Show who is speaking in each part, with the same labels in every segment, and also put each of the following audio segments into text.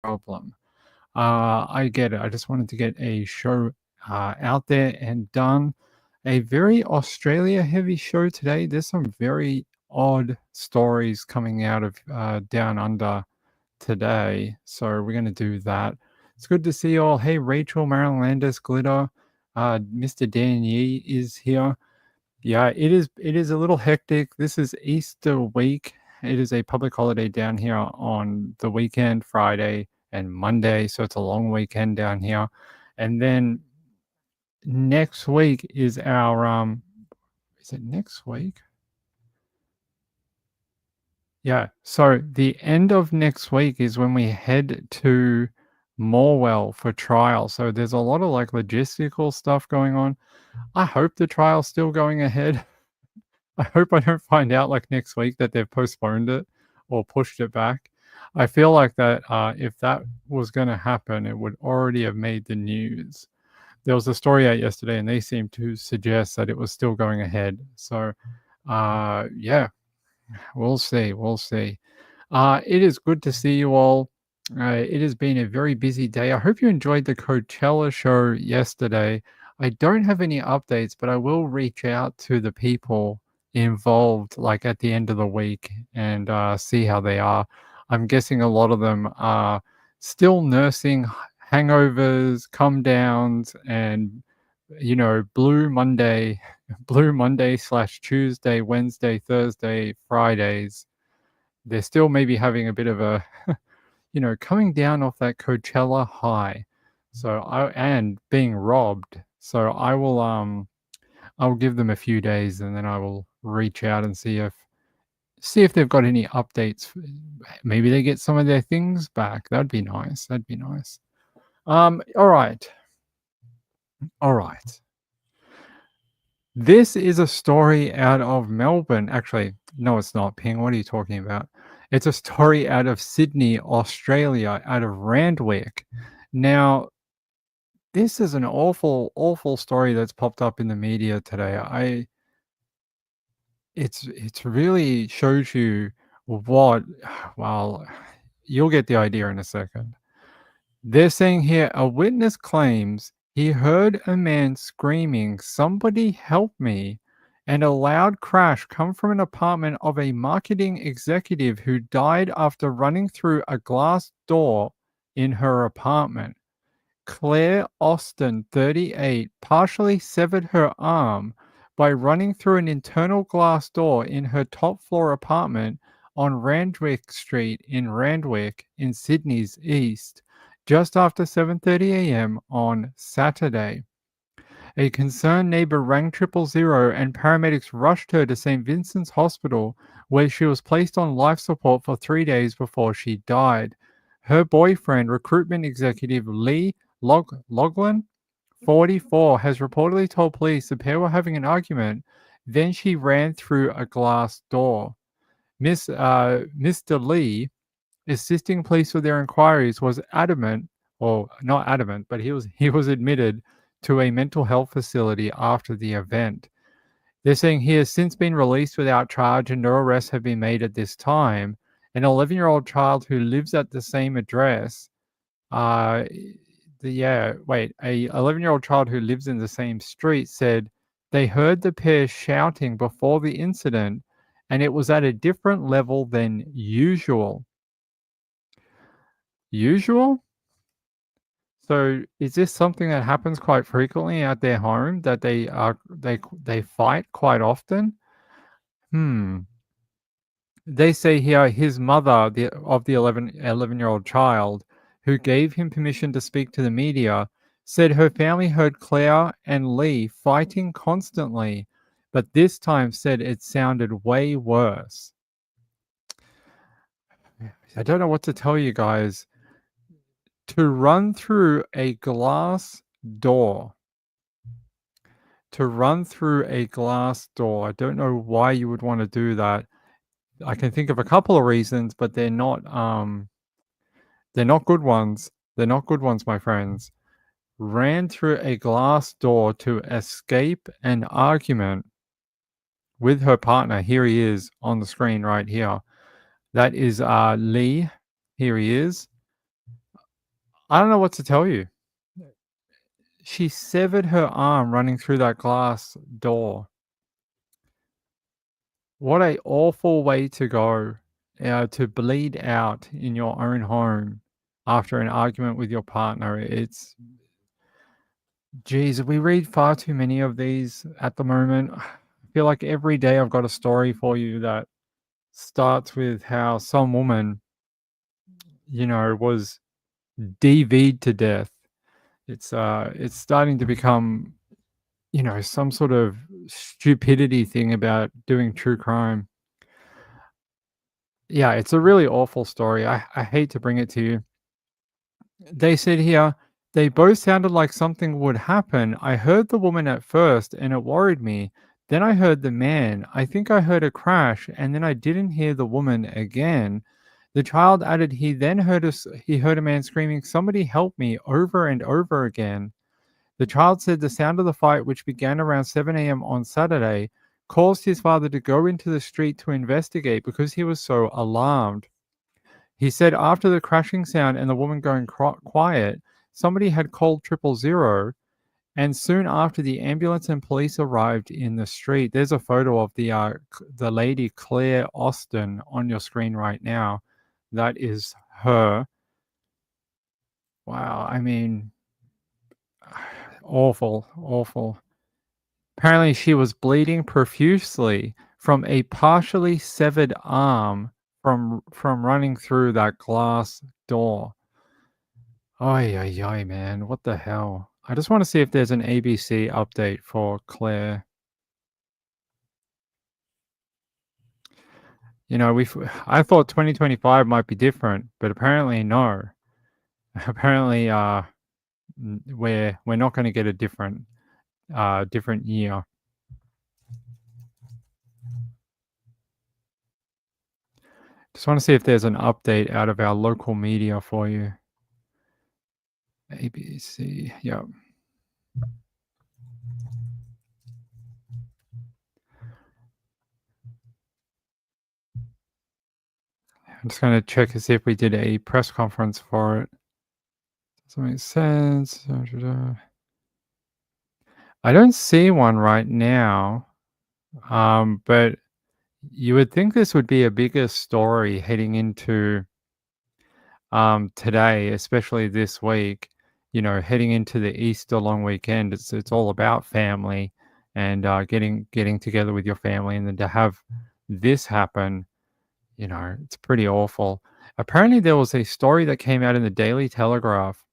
Speaker 1: problem. I get it. I just wanted to get a show out there and done. A very Australia heavy show today. There's some very odd stories coming out of down under today. So we're going to do that. It's good to see you all. Hey, Rachel, Marilyn Landis, Glitter, Mr. Dan Yee is here. Yeah, it is a little hectic. This is Easter week. It is a public holiday down here on the weekend, Friday and Monday, so it's a long weekend down here. And then next week is our is it next week? Yeah, so the end of next week is when we head to Morwell for trial. So there's a lot of like logistical stuff going on. I hope the trial's still going ahead. I hope I don't find out like next week that they've postponed it or pushed it back. I feel like that if that was going to happen, it would already have made the news. There was a story out yesterday, and they seemed to suggest that it was still going ahead. So, yeah, we'll see. We'll see. It is good to see you all. It has been a very busy day. I hope you enjoyed the Coachella show yesterday. I don't have any updates, but I will reach out to the people involved like at the end of the week and see how they are. I'm guessing a lot of them are still nursing hangovers, come downs, and Blue Monday, Blue Monday slash Tuesday, Wednesday, Thursday, Fridays. They're still maybe having a bit of a coming down off that Coachella high. So and being robbed. So I'll give them a few days and then I will reach out and see if they've got any updates. Maybe they get some of their things back. That'd be nice. That'd be nice. All right. All right. This is a story out of Melbourne. Actually, no, it's not, Ping. What are you talking about? It's a story out of Sydney, Australia, out of Randwick. Now, this is an awful, awful story that's popped up in the media today. It's really shows you what. Well, you'll get the idea in a second. They're saying here a witness claims he heard a man screaming, "Somebody help me," and a loud crash come from an apartment of a marketing executive who died after running through a glass door in her apartment. Claire Austin, 38, partially severed her arm by running through an internal glass door in her top floor apartment on Randwick Street in Randwick in Sydney's east, just after 7:30 a.m. on Saturday. A concerned neighbor rang 000 and paramedics rushed her to St. Vincent's Hospital, where she was placed on life support for 3 days before she died. Her boyfriend, recruitment executive Lee Loughlin, 44, has reportedly told police the pair were having an argument. Then she ran through a glass door. Mr. Lee, assisting police with their inquiries, was adamant, or not adamant, but he was admitted to a mental health facility after the event. They're saying he has since been released without charge and no arrests have been made at this time. An 11-year-old child who lives at the same address, a 11-year-old child who lives in the same street said they heard the pair shouting before the incident and it was at a different level than usual. Usual? So is this something that happens quite frequently at their home that they fight quite often? They say here his mother of the 11-year-old child who gave him permission to speak to the media said her family heard Claire and Lee fighting constantly, but this time said it sounded way worse. I don't know what to tell you guys. To run through a glass door. To run through a glass door. I don't know why you would want to do that. I can think of a couple of reasons, but they're not good ones. They're not good ones, my friends. Ran through a glass door to escape an argument with her partner. Here he is on the screen right here. That is Lee. Here he is. I don't know what to tell you. She severed her arm running through that glass door. What a awful way to go, to bleed out in your own home after an argument with your partner. It's geez, we read far too many of these at the moment. I feel like every day I've got a story for you that starts with how some woman, was DV'd to death. It's starting to become, some sort of stupidity thing about doing true crime. Yeah, it's a really awful story. I hate to bring it to you. They said here, they both sounded like something would happen. I heard the woman at first and it worried me. Then I heard the man. I think I heard a crash and then I didn't hear the woman again. The child added he heard a man screaming, "Somebody help me," over and over again. The child said the sound of the fight, which began around 7 a.m. on Saturday, caused his father to go into the street to investigate because he was so alarmed. He said after the crashing sound and the woman going quiet, somebody had called 000, and soon after the ambulance and police arrived in the street. There's a photo of the lady Claire Austin on your screen right now. That is her. Wow, I mean, awful, awful. Apparently, she was bleeding profusely from a partially severed arm from running through that glass door. Ay, ay, ay, man. What the hell? I just want to see if there's an ABC update for Claire. I thought 2025 might be different, but apparently no. Apparently, we're not going to get a different year. Just want to see if there's an update out of our local media for you. ABC, yeah. I'm just going to check to see if we did a press conference for it. Does that make sense? I don't see one right now, but you would think this would be a bigger story heading into today, especially this week. Heading into the Easter long weekend, it's all about family and getting together with your family, and then to have this happen, it's pretty awful. Apparently, there was a story that came out in the Daily Telegraph.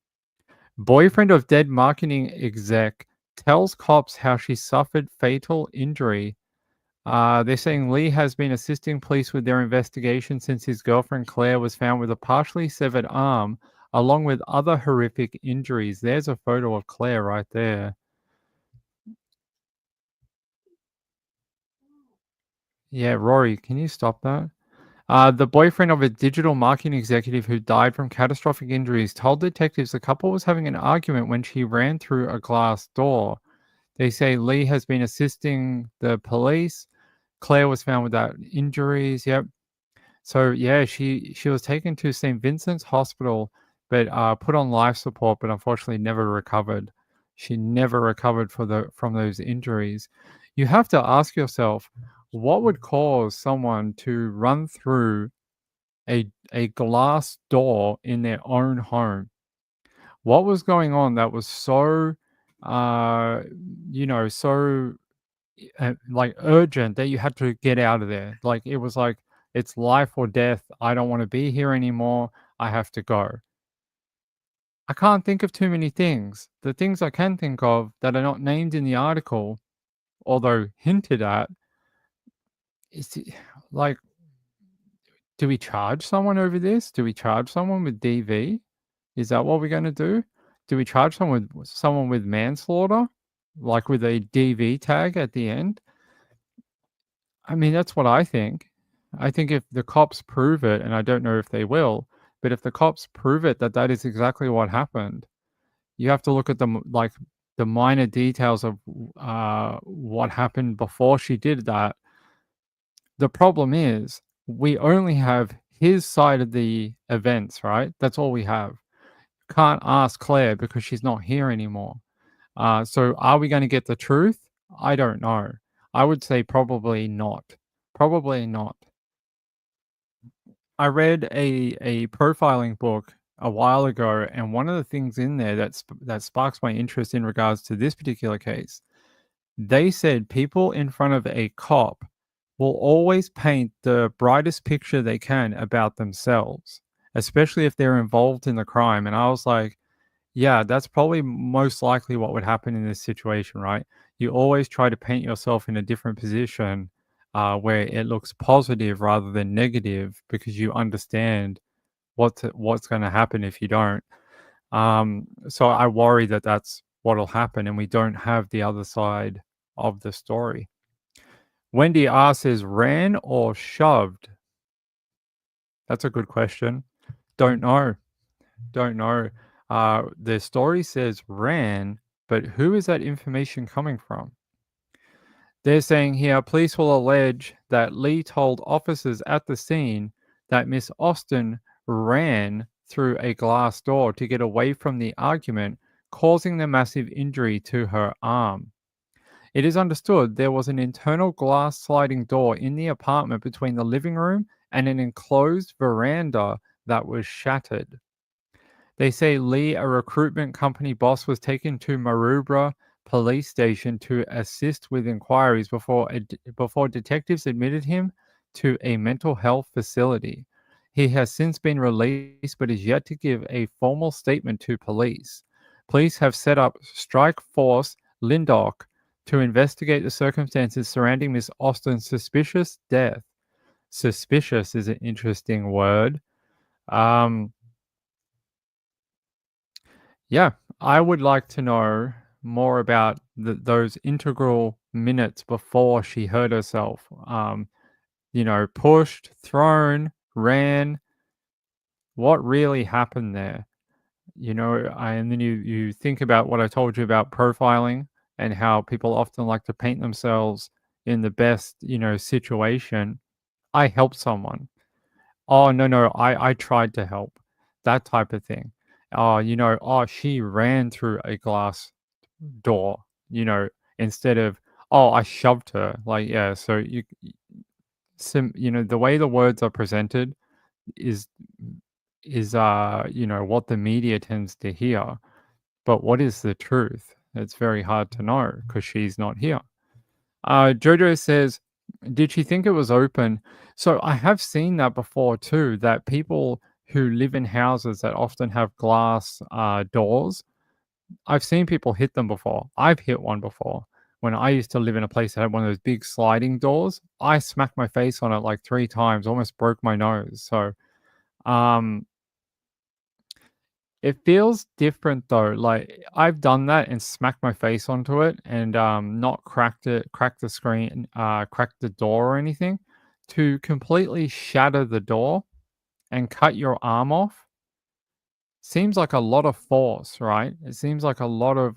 Speaker 1: Boyfriend of dead marketing exec tells cops how she suffered fatal injury. They're saying Lee has been assisting police with their investigation since his girlfriend Claire was found with a partially severed arm, along with other horrific injuries. There's a photo of Claire right there. Yeah, Rory, can you stop that? The boyfriend of a digital marketing executive who died from catastrophic injuries told detectives the couple was having an argument when she ran through a glass door. They say Lee has been assisting the police. Claire was found without injuries. Yep. So yeah, she was taken to St. Vincent's Hospital, but put on life support, but unfortunately never recovered. She never recovered from those injuries. You have to ask yourself, what would cause someone to run through a glass door in their own home? What was going on that was so, uh, so like urgent that you had to get out of there? Like it was like it's life or death. I don't want to be here anymore. I have to go. I can't think of too many things. The things I can think of that are not named in the article, although hinted at, is like, do we charge someone over this? Do we charge someone with DV? Is that what we're going to do? Do we charge someone with manslaughter, like with a DV tag at the end? I mean, that's what I think. I think if the cops prove it, and I don't know if they will, but if the cops prove it that that is exactly what happened, you have to look at the minor details of what happened before she did that. The problem is we only have his side of the events, right? That's all we have. can't ask Claire because she's not here anymore. So are we gonna get the truth? I don't know. I would say probably not. Probably not. I read a profiling book a while ago, and one of the things in there that sparks my interest in regards to this particular case, they said people in front of a cop will always paint the brightest picture they can about themselves, especially if they're involved in the crime. And I was like, yeah, that's probably most likely what would happen in this situation, right? You always try to paint yourself in a different position where it looks positive rather than negative because you understand what's going to happen if you don't. So I worry that that's what'll happen, and we don't have the other side of the story. Wendy R says, ran or shoved? That's a good question. Don't know. Don't know. The story says ran, but who is that information coming from? They're saying here police will allege that Lee told officers at the scene that Miss Austin ran through a glass door to get away from the argument, causing the massive injury to her arm. It is understood there was an internal glass sliding door in the apartment between the living room and an enclosed veranda that was shattered. They say Lee, a recruitment company boss, was taken to Maroubra police station to assist with inquiries before detectives admitted him to a mental health facility. He has since been released but is yet to give a formal statement to police. Police have set up Strike Force Lindok to investigate the circumstances surrounding Miss Austin's suspicious death. Suspicious is an interesting word. Um, Yeah, I would like to know more about those integral minutes before she hurt herself. Pushed, thrown, ran. What really happened there? And then you think about what I told you about profiling and how people often like to paint themselves in the best, situation. I helped someone. Oh, no, no, I tried to help, that type of thing. Oh, she ran through a glass door, instead of, "Oh, I shoved her." Like, yeah, so the way the words are presented is what the media tends to hear, but what is the truth? It's very hard to know because she's not here. Jojo says, "Did she think it was open?" So I have seen that before too, that people who live in houses that often have glass doors, I've seen people hit them before. I've hit one before. When I used to live in a place that had one of those big sliding doors, I smacked my face on it like 3 times, almost broke my nose. So, um, it feels different though. Like I've done that and smacked my face onto it and not cracked the screen, cracked the door or anything. To completely shatter the door and cut your arm off seems like a lot of force, right? It seems like a lot of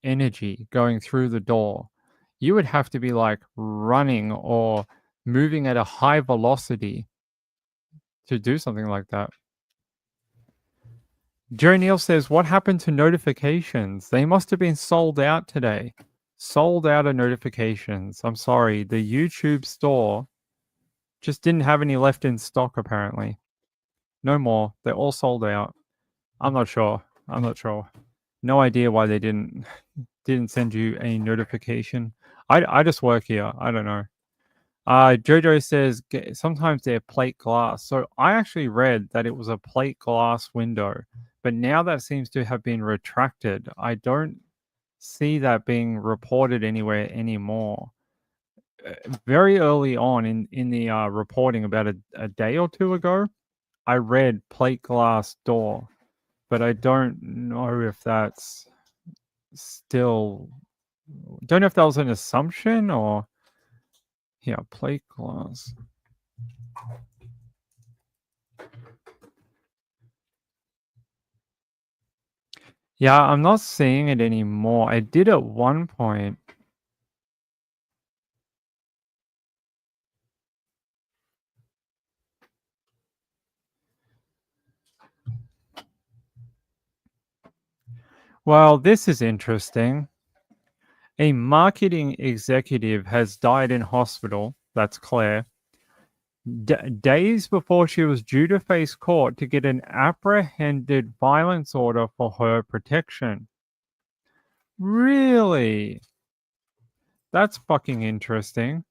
Speaker 1: energy going through the door. You would have to be like running or moving at a high velocity to do something like that. Joe Neal says, "What happened to notifications? They must have been sold out today." Sold out of notifications. I'm sorry. The YouTube store just didn't have any left in stock, apparently. No more. They're all sold out. I'm not sure. I'm not sure. No idea why they didn't send you a notification. I just work here. I don't know. Jojo says sometimes they're plate glass. So I actually read that it was a plate glass window, but now that seems to have been retracted. I don't see that being reported anywhere anymore. Very early on in the reporting, about a day or two ago, I read plate glass door, but I don't know if that's still. Don't know if that was an assumption or yeah, plate glass. Yeah, I'm not seeing it anymore. I did at one point. Well, this is interesting. A marketing executive has died in hospital. That's Claire. Days before she was due to face court to get an apprehended violence order for her protection. Really? That's fucking interesting.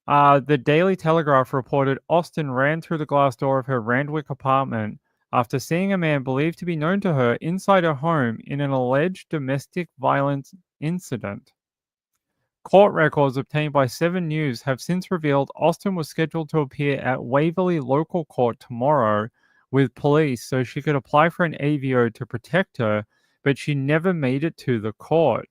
Speaker 1: The Daily Telegraph reported Austin ran through the glass door of her Randwick apartment after seeing a man believed to be known to her inside her home in an alleged domestic violence incident. Court records obtained by 7 News have since revealed Austin was scheduled to appear at Waverley Local Court tomorrow with police so she could apply for an AVO to protect her, but she never made it to the court.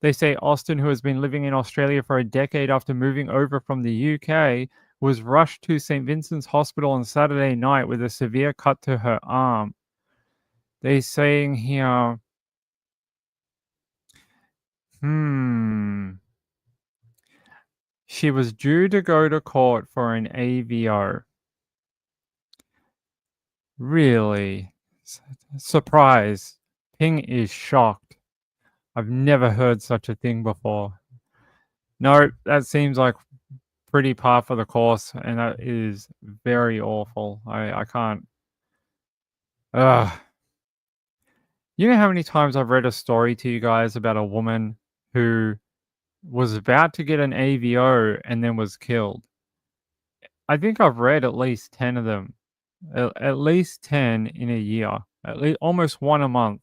Speaker 1: They say Austin, who has been living in Australia for a decade after moving over from the UK, was rushed to St. Vincent's Hospital on Saturday night with a severe cut to her arm. They're saying here, she was due to go to court for an AVO. Really? Surprise. Ping is shocked. I've never heard such a thing before. No, that seems like pretty par for the course, and that is very awful. I can't. Ugh. You know how many times I've read a story to you guys about a woman who was about to get an AVO and then was killed? I think I've read at least 10 of them. At least 10 in a year. At least almost one a month.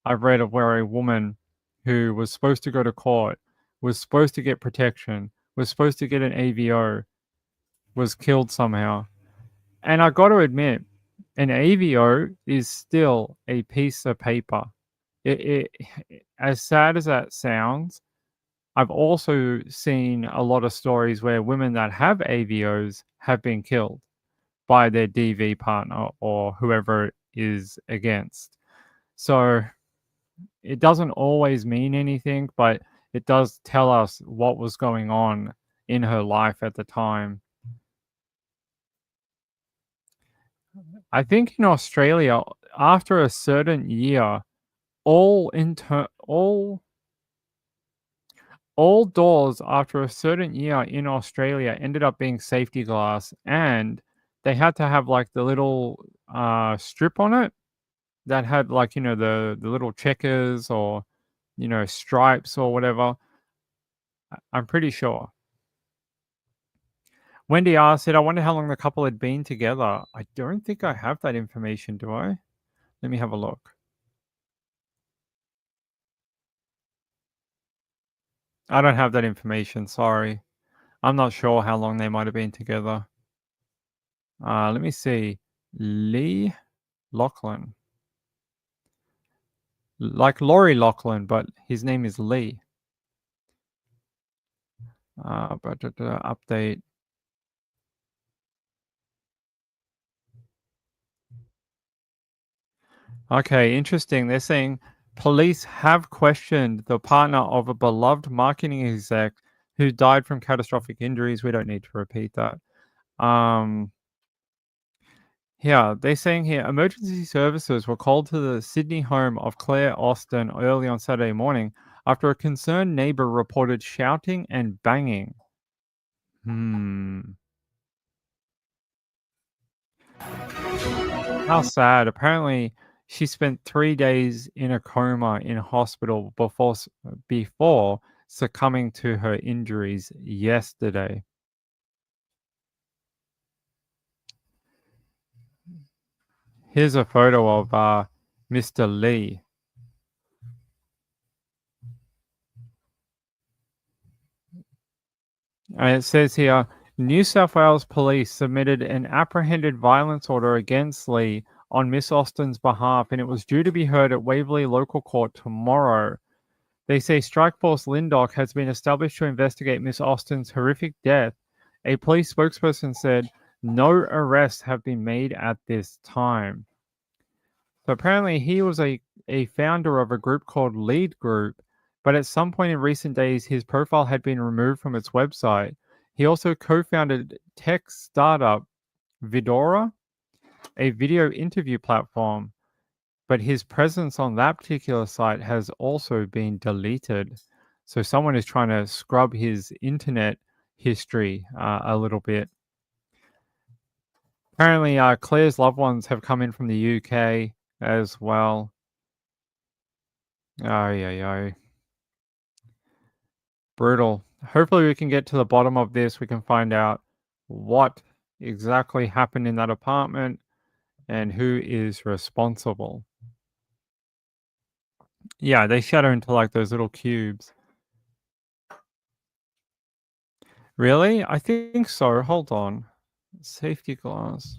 Speaker 1: I've read of where a woman who was supposed to go to court, was supposed to get protection, was supposed to get an AVO, was killed somehow. And I got to admit, an AVO is still a piece of paper. As sad as that sounds, I've also seen a lot of stories where women that have AVOs have been killed by their DV partner or whoever is against. So it doesn't always mean anything, but it does tell us what was going on in her life at the time. I think in Australia, after a certain year, all doors after a certain year in Australia ended up being safety glass, and they had to have like the little strip on it that had like, the little checkers or, stripes or whatever. I'm pretty sure. Wendy R said, I wonder how long the couple had been together. I don't think I have that information, do I? Let me have a look. I don't have that information, sorry. I'm not sure how long they might have been together. Let me see. Lee Loughlin. Like Lori Loughlin, but his name is Lee. Update. Okay, interesting. They're saying police have questioned the partner of a beloved marketing exec who died from catastrophic injuries. We don't need to repeat that. Yeah, they're saying here emergency services were called to the Sydney home of Claire Austin early on Saturday morning after a concerned neighbor reported shouting and banging. How sad. Apparently, she spent 3 days in a coma in hospital before succumbing to her injuries yesterday. Here's a photo of Mr. Lee. And it says here, New South Wales Police submitted an apprehended violence order against Lee on Miss Austin's behalf, and it was due to be heard at Waverley Local Court tomorrow. They say Strikeforce Lindock has been established to investigate Miss Austin's horrific death. A police spokesperson said no arrests have been made at this time. So apparently he was a founder of a group called Lead Group, but at some point in recent days, his profile had been removed from its website. He also co-founded tech startup Vidora, a video interview platform, but his presence on that particular site has also been deleted. So someone is trying to scrub his internet history a little bit. Apparently, Claire's loved ones have come in from the UK as well. Oh, yeah. Brutal. Hopefully, we can get to the bottom of this. We can find out what exactly happened in that apartment and who is responsible. Yeah, they shatter into like those little cubes. Really? I think so. Hold on. Safety glass.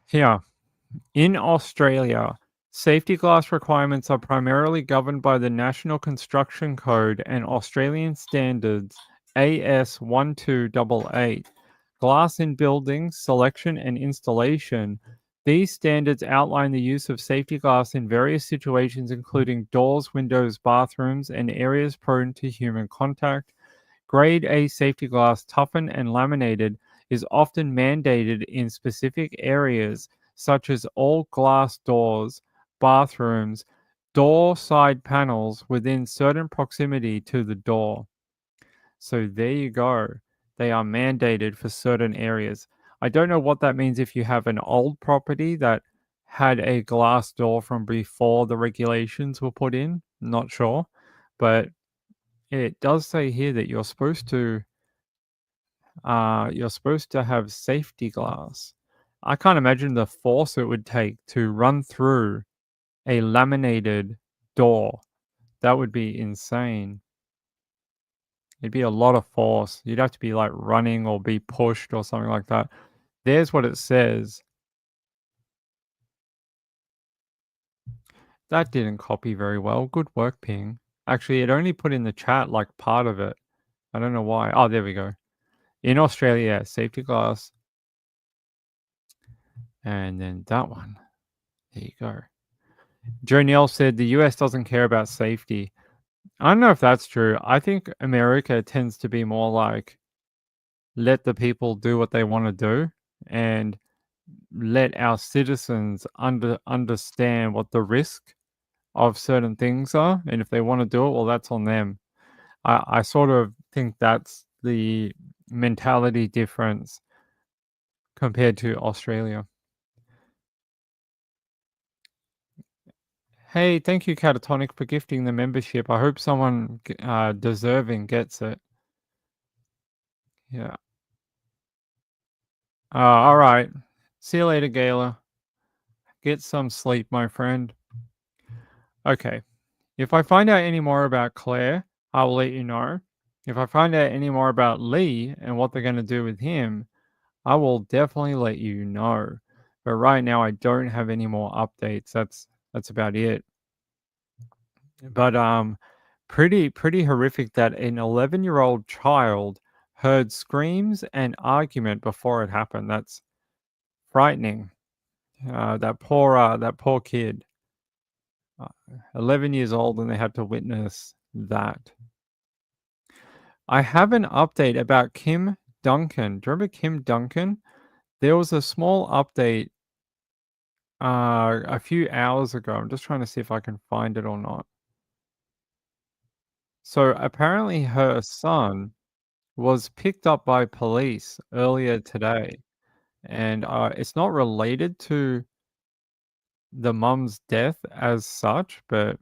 Speaker 1: Here. In Australia, safety glass requirements are primarily governed by the National Construction Code and Australian Standards AS 1288. Glass in buildings, selection and installation. These standards outline the use of safety glass in various situations, including doors, windows, bathrooms, and areas prone to human contact. Grade A safety glass, toughened and laminated, is often mandated in specific areas such as all glass doors, bathrooms, door side panels within certain proximity to the door. So there you go. They are mandated for certain areas. I don't know what that means if you have an old property that had a glass door from before the regulations were put in. Not sure. But it does say here that you're supposed to have safety glass. I can't imagine the force it would take to run through a laminated door. That would be insane. It'd be a lot of force. You'd have to be like running or be pushed or something like that. There's what it says. That didn't copy very well. Good work, Ping. Actually, it only put in the chat like part of it. I don't know why. Oh, there we go. In Australia, safety glass. And then that one. There you go. Joe Neal said the US doesn't care about safety. I don't know if that's true. I think America tends to be more like let the people do what they want to do and let our citizens understand what the risk of certain things are. And if they want to do it, well, that's on them. I sort of think that's the mentality difference compared to Australia. Hey, thank you, Catatonic, for gifting the membership. I hope someone deserving gets it. Yeah. All right. See you later, Gayla. Get some sleep, my friend. Okay. If I find out any more about Claire, I will let you know. If I find out any more about Lee and what they're going to do with him, I will definitely let you know. But right now, I don't have any more updates. That's about it. But pretty horrific that an 11-year-old child heard screams and argument before it happened. That's frightening. That poor kid, 11 years old, and they had to witness that. I have an update about Kim Duncan. Do you remember Kim Duncan? There was a small update a few hours ago. I'm just trying to see if I can find it or not. So apparently her son was picked up by police earlier today, and it's not related to the mum's death as such, but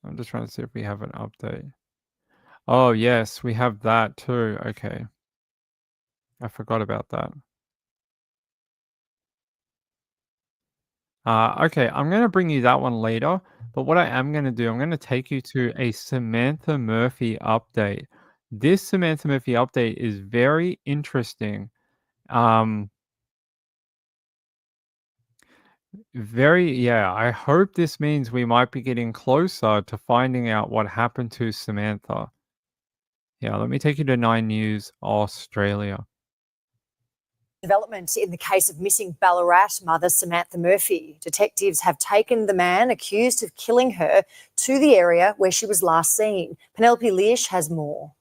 Speaker 1: I'm just trying to see if we have an update. Oh, yes, we have that too. Okay. I forgot about that. Okay, I'm gonna bring you that one later, but what I am gonna do, I'm gonna take you to a Samantha Murphy update. This Samantha Murphy update is very interesting. Um, yeah, I hope this means we might be getting closer to finding out what happened to Samantha. Yeah, let me take you to 9 News Australia.
Speaker 2: Development in the case of missing Ballarat mother Samantha Murphy. Detectives have taken the man accused of killing her to the area where she was last seen. Penelope Leash has more.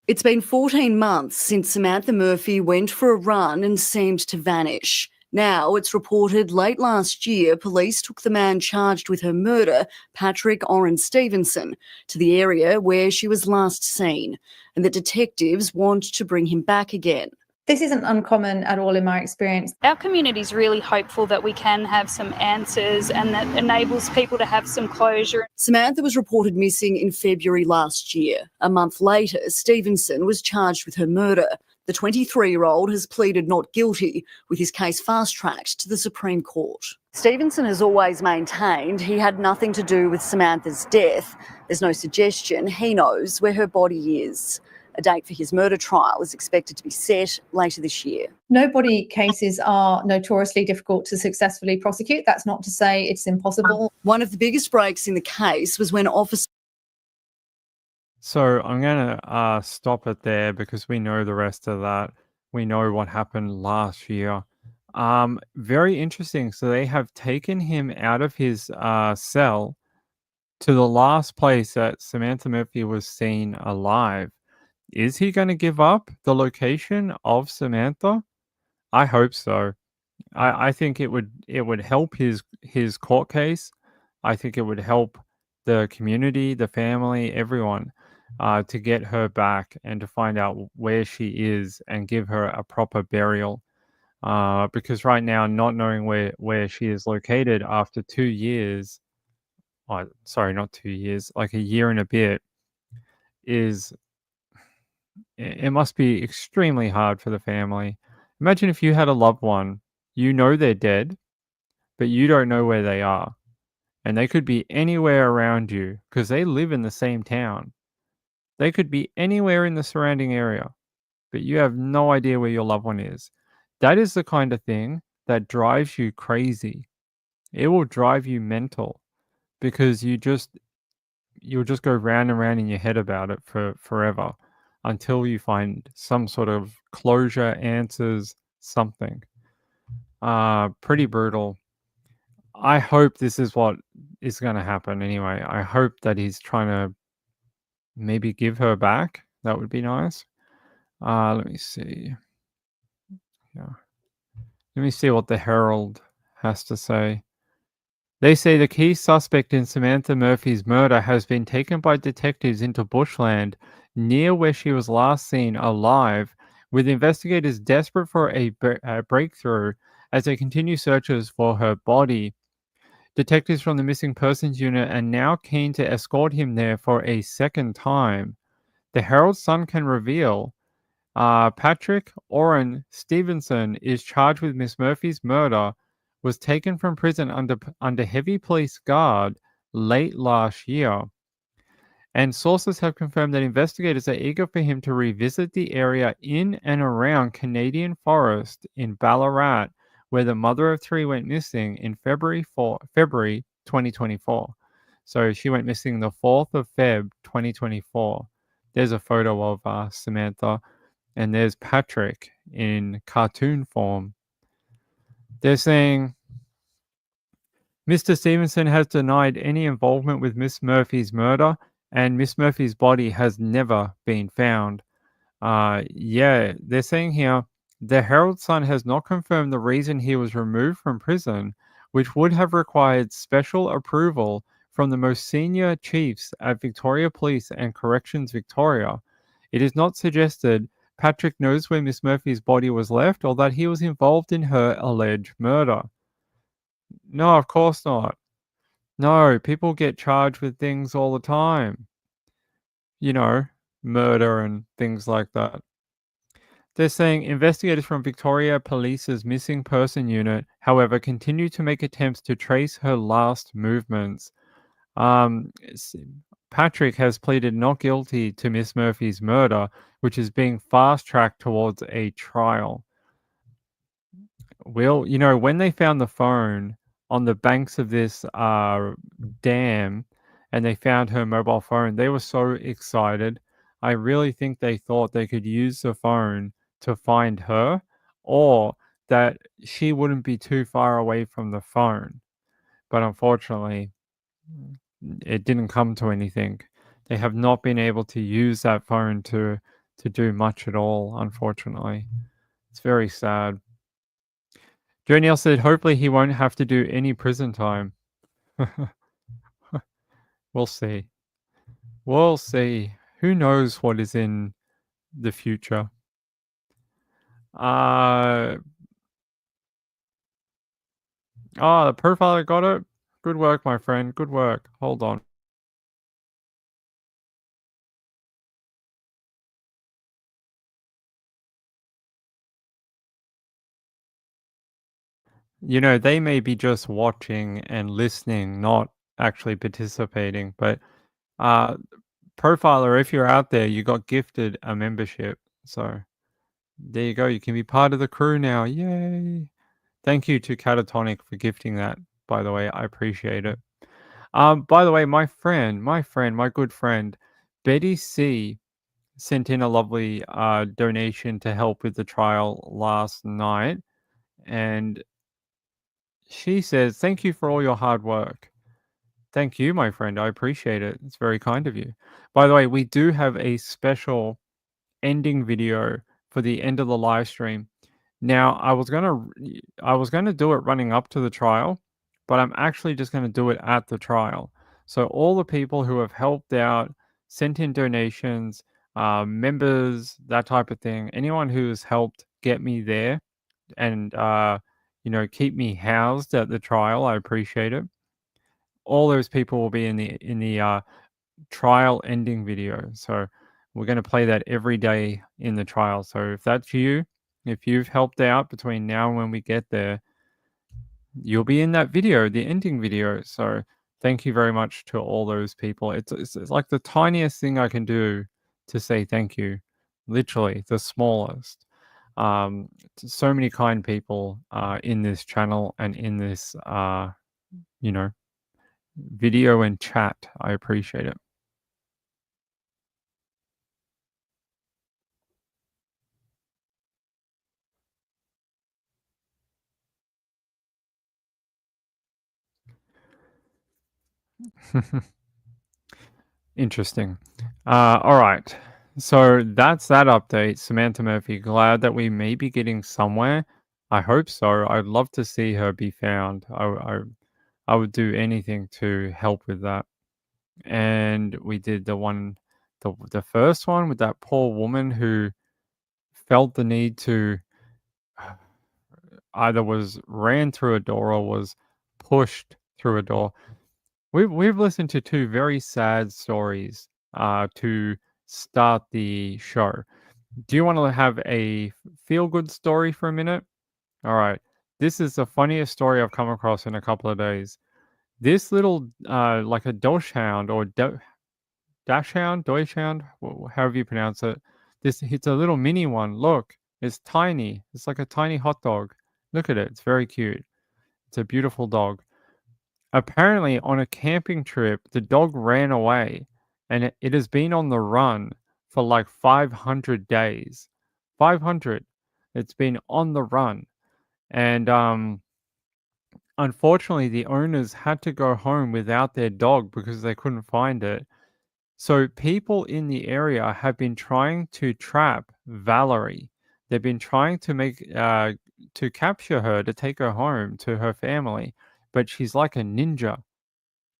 Speaker 3: It's been 14 months since Samantha Murphy went for a run and seemed to vanish. Now, it's reported late last year, police took the man charged with her murder, Patrick Oren Stevenson, to the area where she was last seen, and the detectives want to bring him back again.
Speaker 4: This isn't uncommon at all in my experience.
Speaker 5: Our community is really hopeful that we can have some answers and that enables people to have some closure.
Speaker 3: Samantha was reported missing in February last year. A month later, Stevenson was charged with her murder. The 23-year-old has pleaded not guilty, with his case fast-tracked to the Supreme Court. Stevenson has always maintained he had nothing to do with Samantha's death. There's no suggestion he knows where her body is. A date for his murder trial is expected to be set later this year.
Speaker 4: No body cases are notoriously difficult to successfully prosecute. That's not to say it's impossible.
Speaker 3: One of the biggest breaks in the case was when officers...
Speaker 1: So I'm going to stop it there because we know the rest of that. We know what happened last year. Very interesting. So they have taken him out of his cell to the last place that Samantha Murphy was seen alive. Is he going to give up the location of Samantha? I hope so. I think it would help his court case. I think it would help the community, the family, everyone to get her back and to find out where she is and give her a proper burial. Because right now, not knowing where she is located after 2 years, sorry, not 2 years, like a year and a bit, it must be extremely hard for the family. Imagine if you had a loved one, you know they're dead, but you don't know where they are. And they could be anywhere around you because they live in the same town. They could be anywhere in the surrounding area, but you have no idea where your loved one is. That is the kind of thing that drives you crazy. It will drive you mental because you'll just go round and round in your head about it for forever until you find some sort of closure, answers, something. Pretty brutal. I hope this is what is going to happen anyway. I hope that he's trying to maybe give her back. That would be nice. Let me see. Yeah. Let me see what the Herald has to say. They say the key suspect in Samantha Murphy's murder has been taken by detectives into bushland near where she was last seen alive, with investigators desperate for a breakthrough as they continue searches for her body. Detectives from the Missing Persons Unit are now keen to escort him there for a second time. The Herald Sun can reveal Patrick Oren Stevenson is charged with Miss Murphy's murder, was taken from prison under heavy police guard late last year. And sources have confirmed that investigators are eager for him to revisit the area in and around Canadian Forest in Ballarat, where the mother of three went missing in February 2024. So she went missing the 4th of Feb 2024. There's a photo of Samantha, and there's Patrick in cartoon form. They're saying Mr. Stevenson has denied any involvement with Miss Murphy's murder, and Miss Murphy's body has never been found. Yeah, they're saying here, the Herald Sun has not confirmed the reason he was removed from prison, which would have required special approval from the most senior chiefs at Victoria Police and Corrections Victoria. It is not suggested Patrick knows where Miss Murphy's body was left or that he was involved in her alleged murder. No, of course not. No, people get charged with things all the time. You know, murder and things like that. They're saying investigators from Victoria Police's Missing Person Unit, however, continue to make attempts to trace her last movements. Patrick has pleaded not guilty to Miss Murphy's murder, which is being fast-tracked towards a trial. When they found the phone on the banks of this dam and they found her mobile phone, they were so excited. I really think they thought they could use the phone to find her or that she wouldn't be too far away from the phone. But unfortunately, it didn't come to anything. They have not been able to use that phone to do much at all, unfortunately. It's very sad. Joniel said hopefully he won't have to do any prison time. We'll see. We'll see. Who knows what is in the future? The profiler got it. Good work, my friend. Good work. Hold on. You know, they may be just watching and listening, not actually participating. But profiler, if you're out there, you got gifted a membership. So there you go. You can be part of the crew now. Yay. Thank you to Catatonic for gifting that, by the way. I appreciate it. By the way, my good friend, Betty C sent in a lovely donation to help with the trial last night. And she says, thank you for all your hard work. Thank you, my friend. I appreciate it. It's very kind of you. By the way, we do have a special ending video for the end of the live stream. Now, I was gonna do it running up to the trial, but I'm actually just gonna do it at the trial. So all the people who have helped out, sent in donations, members, that type of thing, anyone who has helped get me there and keep me housed at the trial, I appreciate it. All those people will be in the trial ending video. So we're going to play that every day in the trial. So if that's you, if you've helped out between now and when we get there, you'll be in that video, the ending video. So thank you very much to all those people. It's like the tiniest thing I can do to say thank you. Literally the smallest. So many kind people in this channel and in this video and chat. I appreciate it. Interesting. All right. So that's that update. Samantha Murphy, glad that we may be getting somewhere. I hope so. I'd love to see her be found. I would do anything to help with that. And we did the first one with that poor woman who felt the need to either was ran through a door or was pushed through a door. We've listened to two very sad stories to start the show. Do you want to have a feel-good story for a minute? All right. This is the funniest story I've come across in a couple of days. This little, like a dachshund or dachshund, however you pronounce it. It's a little mini one. Look, it's tiny. It's like a tiny hot dog. Look at it. It's very cute. It's a beautiful dog. Apparently, on a camping trip, the dog ran away and it has been on the run for like 500 days. 500. It's been on the run. And unfortunately, the owners had to go home without their dog because they couldn't find it. So people in the area have been trying to trap Valerie. They've been trying to to capture her, to take her home to her family. But she's like a ninja.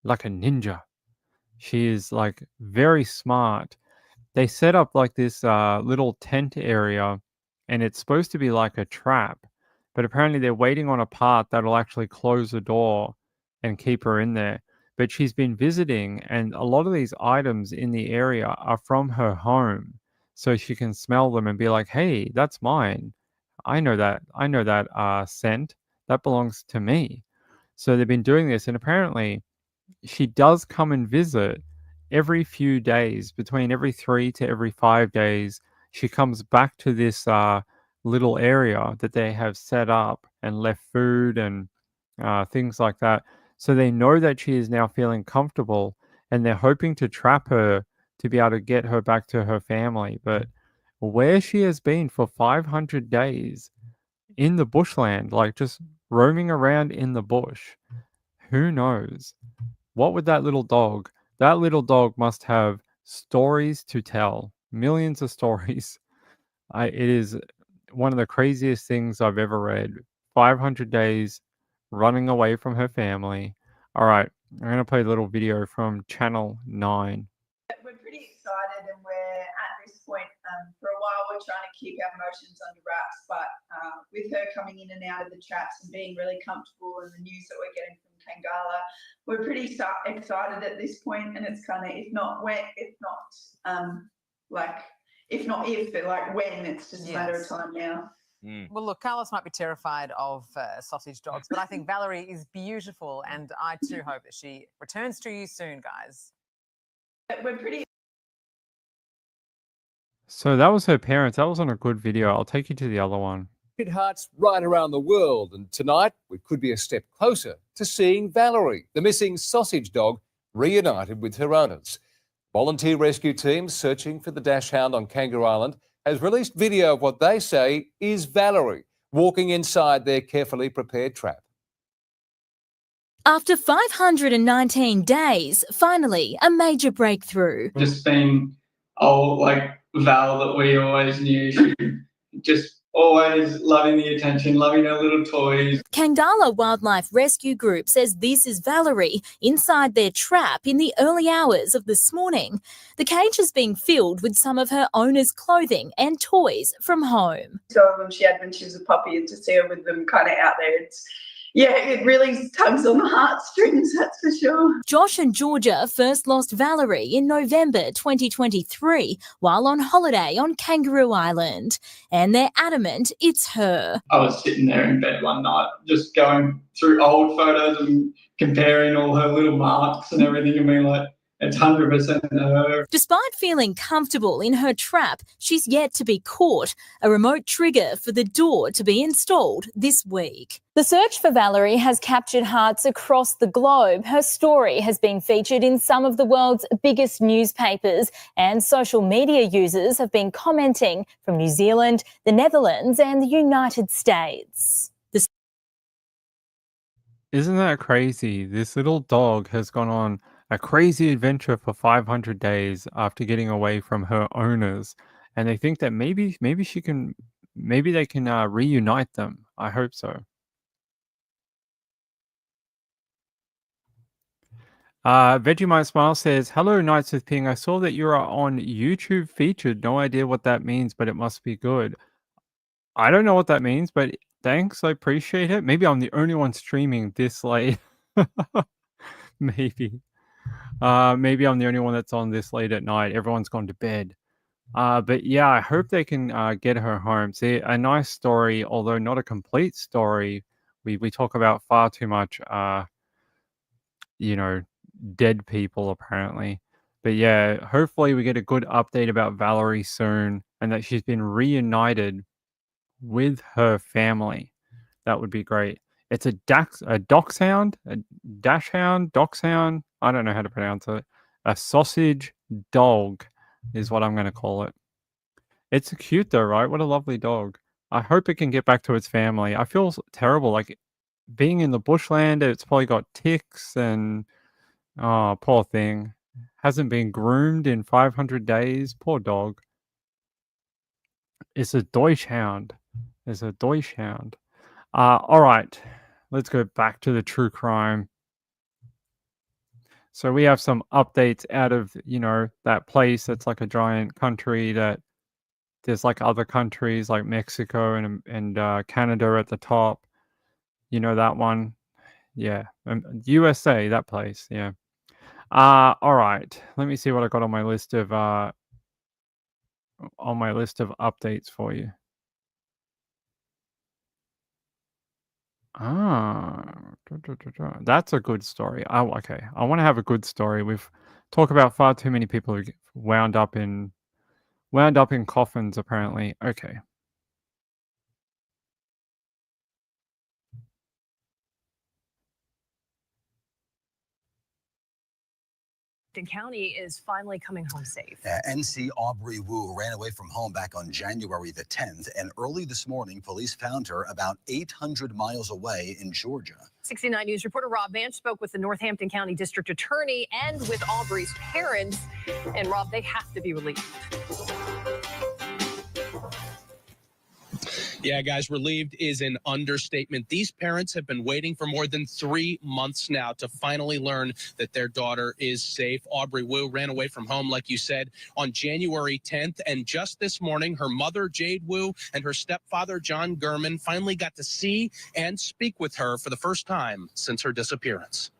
Speaker 1: Like a ninja. She is like very smart. They set up like this little tent area, and it's supposed to be like a trap. But apparently they're waiting on a part that'll actually close the door and keep her in there. But she's been visiting, and a lot of these items in the area are from her home. So she can smell them and be like, hey, that's mine. I know that scent. That belongs to me. So they've been doing this, and apparently she does come and visit every few days, between every 3 to every 5 days. She comes back to this little area that they have set up and left food and things like that. So they know that she is now feeling comfortable, and they're hoping to trap her to be able to get her back to her family. But where she has been for 500 days, in the bushland, like just roaming around in the bush. Who knows? What would that little dog? That little dog must have stories to tell, millions of stories. It is one of the craziest things I've ever read. 500 days running away from her family. All right, I'm going to play a little video from Channel 9.
Speaker 6: We're pretty excited, and we're at this point for a while we're trying to keep our emotions under wraps, but with her coming in and out of the traps and being really comfortable and the news that we're getting from Kangala, we're pretty excited at this point, and it's kind of if not when, it's just a matter of time now.
Speaker 7: Well, look, Carlos might be terrified of sausage dogs, but I think Valerie is beautiful, and I too hope that she returns to you soon, guys.
Speaker 6: We're pretty.
Speaker 1: So that was her parents. That wasn't a good video. I'll take you to the other one.
Speaker 8: Kid hearts right around the world, and tonight we could be a step closer to seeing Valerie, the missing sausage dog, reunited with her owners. Volunteer rescue teams searching for the dachshund on Kangaroo Island has released video of what they say is Valerie walking inside their carefully prepared trap.
Speaker 9: After 519 days, finally, a major breakthrough.
Speaker 10: Just being like Val that we always knew, she just always loving the attention, loving her little toys.
Speaker 9: Kangala Wildlife Rescue Group says this is Valerie inside their trap in the early hours of this morning. The cage is being filled with some of her owner's clothing and toys from home.
Speaker 6: Some of them she had when she was a puppy, and to see her with them kind of out there, it really tugs on the heartstrings, that's for sure.
Speaker 9: Josh and Georgia first lost Valerie in November 2023 while on holiday on Kangaroo Island, and they're adamant it's her.
Speaker 10: I was sitting there in bed one night, just going through old photos and comparing all her little marks and everything, and being like, it's 100% her.
Speaker 9: Despite feeling comfortable in her trap, she's yet to be caught, a remote trigger for the door to be installed this week. The search for Valerie has captured hearts across the globe. Her story has been featured in some of the world's biggest newspapers, and social media users have been commenting from New Zealand, the Netherlands and the United States.
Speaker 1: Isn't that crazy? This little dog has gone on a crazy adventure for 500 days after getting away from her owners, and they think that maybe they can reunite them. I hope so. Vegemite Smile says, "Hello, Nights with Ping. I saw that you are on YouTube featured. No idea what that means, but it must be good." I don't know what that means, but thanks. I appreciate it. Maybe I'm the only one streaming this late. Maybe. Maybe I'm the only one that's on this late at night. Everyone's gone to bed. But yeah, I hope they can get her home. See, a nice story, although not a complete story. We talk about far too much, dead people apparently. But yeah, hopefully we get a good update about Valerie soon and that she's been reunited with her family. That would be great. It's a dachshund. I don't know how to pronounce it. A sausage dog is what I'm going to call it. It's cute though, right? What a lovely dog. I hope it can get back to its family. I feel terrible, like being in the bushland. It's probably got ticks and poor thing. Hasn't been groomed in 500 days. Poor dog. It's a Deutschhound. All right, let's go back to the true crime. So we have some updates out of, that place that's like a giant country that there's like other countries like Mexico and Canada at the top. You know that one? Yeah. USA, that place. Yeah. All right. Let me see what I got on my list of updates for you. That's a good story. Oh, okay. I want to have a good story. We've talked about far too many people who wound up in coffins, apparently. Okay.
Speaker 2: County is finally coming home safe.
Speaker 11: NC Aubrey Wu ran away from home back on January the 10th, and early this morning, police found her about 800 miles away in Georgia.
Speaker 2: 69 News reporter Rob Vance spoke with the Northampton County District Attorney and with Aubrey's parents. And Rob, they have to be relieved.
Speaker 12: Yeah, guys, relieved is an understatement. These parents have been waiting for more than 3 months now to finally learn that their daughter is safe. Aubrey Wu ran away from home, like you said, on January 10th. And just this morning, her mother, Jade Wu, and her stepfather, John Gurman, finally got to see and speak with her for the first time since her disappearance.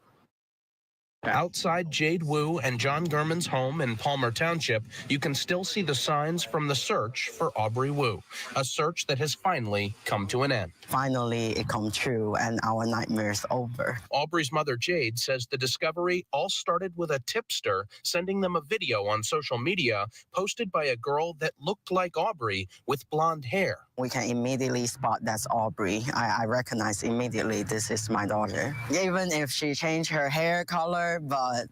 Speaker 12: Outside Jade Wu and John Gurman's home in Palmer Township, you can still see the signs from the search for Aubrey Wu, a search that has finally come to an end.
Speaker 13: Finally, it come true and our nightmare's over.
Speaker 12: Aubrey's mother, Jade, says the discovery all started with a tipster sending them a video on social media posted by a girl that looked like Aubrey with blonde hair.
Speaker 13: We can immediately spot that's Aubrey. I recognize immediately this is my daughter. Even if she changed her hair color, but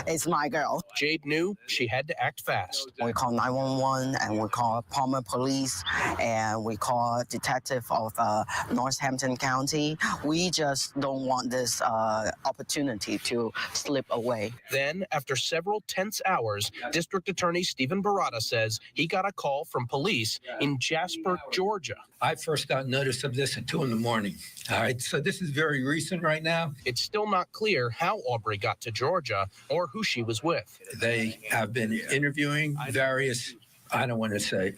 Speaker 13: it's my girl.
Speaker 12: Jade knew she had to act fast.
Speaker 13: We call 911 and we call Palmer Police and we call detective of Northampton County. We just don't want this opportunity to slip away.
Speaker 12: Then, after several tense hours, District Attorney Stephen Barada says he got a call from police in Jasper, Georgia.
Speaker 14: I first got notice of this at 2 in the morning. All right, so this is very recent right now.
Speaker 12: It's still not clear how Aubrey got to Georgia or who she was with.
Speaker 14: They have been interviewing various, I don't want to say,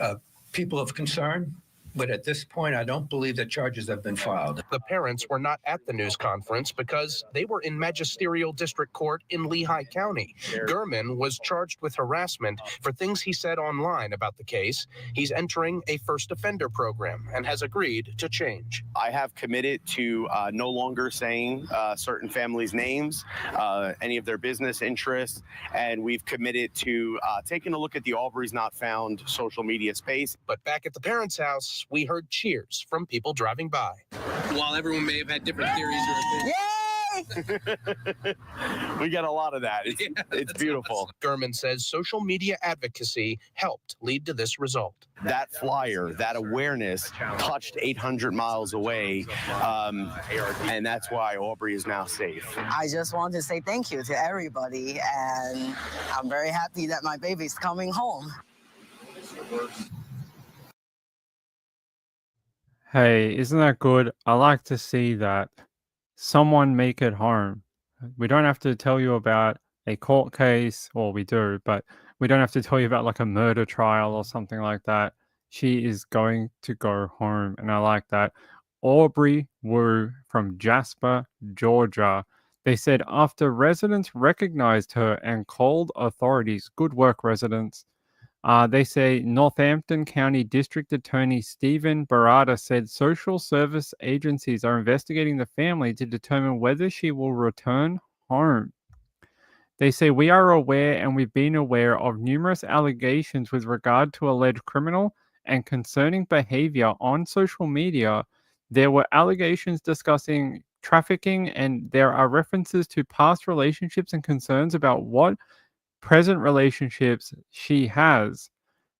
Speaker 14: people of concern. But at this point, I don't believe that charges have been filed.
Speaker 12: The parents were not at the news conference because they were in magisterial district court in Lehigh County. Gurman was charged with harassment for things he said online about the case. He's entering a first offender program and has agreed to change.
Speaker 15: I have committed to no longer saying certain families' names, any of their business interests, and we've committed to taking a look at the Aubrey's Not Found social media space.
Speaker 12: But back at the parents' house, we heard cheers from people driving by. While everyone may have had different theories or opinions.
Speaker 15: We get a lot of that. It's beautiful.
Speaker 12: Awesome. Gurman says social media advocacy helped lead to this result.
Speaker 15: That flyer, that awareness touched 800 miles away, and that's why Aubrey is now safe.
Speaker 13: I just want to say thank you to everybody, and I'm very happy that my baby's coming home.
Speaker 1: Hey, isn't that good? I like to see that someone make it home. We don't have to tell you about a court case, or we do, but we don't have to tell you about like a murder trial or something like that. She is going to go home, and I like that. Aubrey Wu from Jasper, Georgia. They said after residents recognized her and called authorities, good work, residents. They say Northampton County District Attorney Stephen Barada said social service agencies are investigating the family to determine whether she will return home. They say we are aware and we've been aware of numerous allegations with regard to alleged criminal and concerning behavior on social media. There were allegations discussing trafficking, and there are references to past relationships and concerns about what present relationships she has.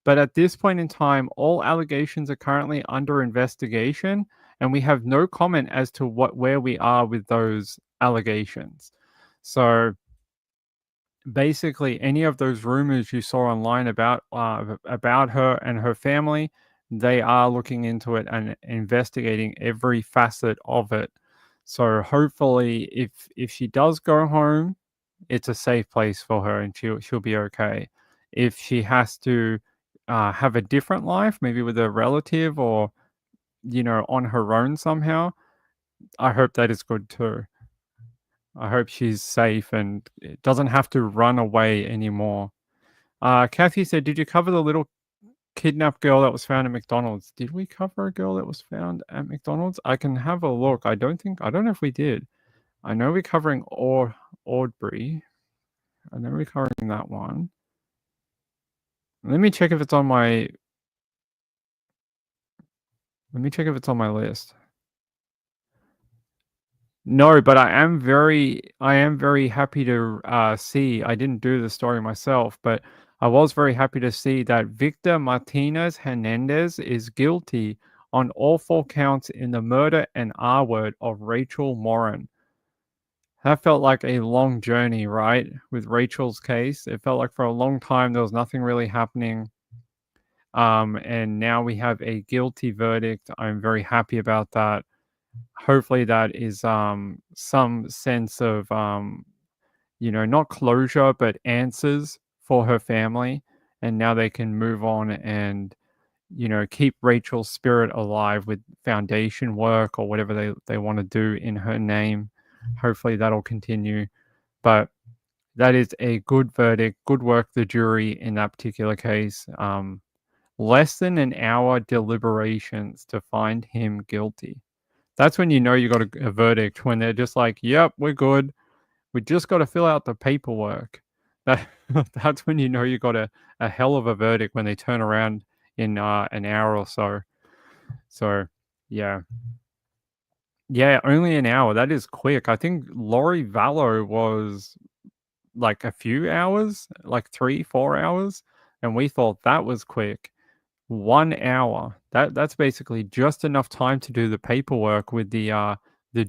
Speaker 1: But at this point in time, all allegations are currently under investigation, and we have no comment as to where we are with those allegations. So basically, any of those rumors you saw online about her and her family, they are looking into it and investigating every facet of it. So hopefully, if she does go home, it's a safe place for her and she'll be okay. If she has to have a different life, maybe with a relative or, on her own somehow, I hope that is good too. I hope she's safe and doesn't have to run away anymore. Kathy said, did you cover the little kidnapped girl that was found at McDonald's? Did we cover a girl that was found at McDonald's? I can have a look. I don't know if we did. I know we're covering Aubrey. I know we're covering that one. Let me check if it's on my list. No, but I am very happy to see. I didn't do the story myself, but I was very happy to see that Victor Martinez Hernandez is guilty on all 4 counts in the murder and R word of Rachel Morin. That felt like a long journey, right? With Rachel's case, it felt like for a long time there was nothing really happening. And now we have a guilty verdict. I'm very happy about that. Hopefully that is some sense of not closure but answers for her family, and now they can move on and keep Rachel's spirit alive with foundation work or whatever they want to do in her name. Hopefully that'll continue, but that is a good verdict. Good work, the jury, in that particular case. Less than an hour deliberations to find him guilty. That's when you know you got a verdict, when they're just like, yep, we're good. We just got to fill out the paperwork. That's when you know you got a hell of a verdict, when they turn around in an hour or so. So, yeah. Yeah, only an hour. That is quick. I think Lori Vallow was like a few hours, like 3-4 hours. And we thought that was quick. 1 hour. That's basically just enough time to do the paperwork with the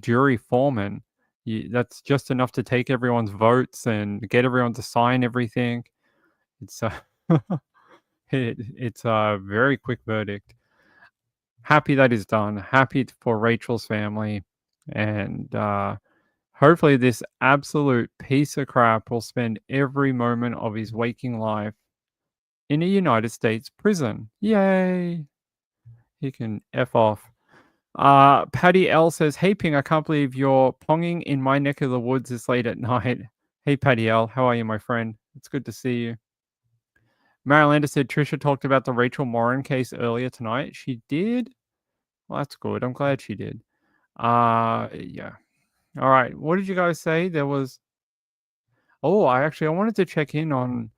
Speaker 1: jury foreman. That's just enough to take everyone's votes and get everyone to sign everything. It's it's a very quick verdict. Happy that is done. Happy for Rachel's family, and hopefully this absolute piece of crap will spend every moment of his waking life in a United States prison. Yay! He can F off. Patty L says, "Hey Ping, I can't believe you're ponging in my neck of the woods this late at night." Hey Patty L, how are you, my friend? It's good to see you. Marilander said Trisha talked about the Rachel Morin case earlier tonight. She did? Well, that's good. I'm glad she did. Yeah. All right. What did you guys say? There was... Oh, I wanted to check in on...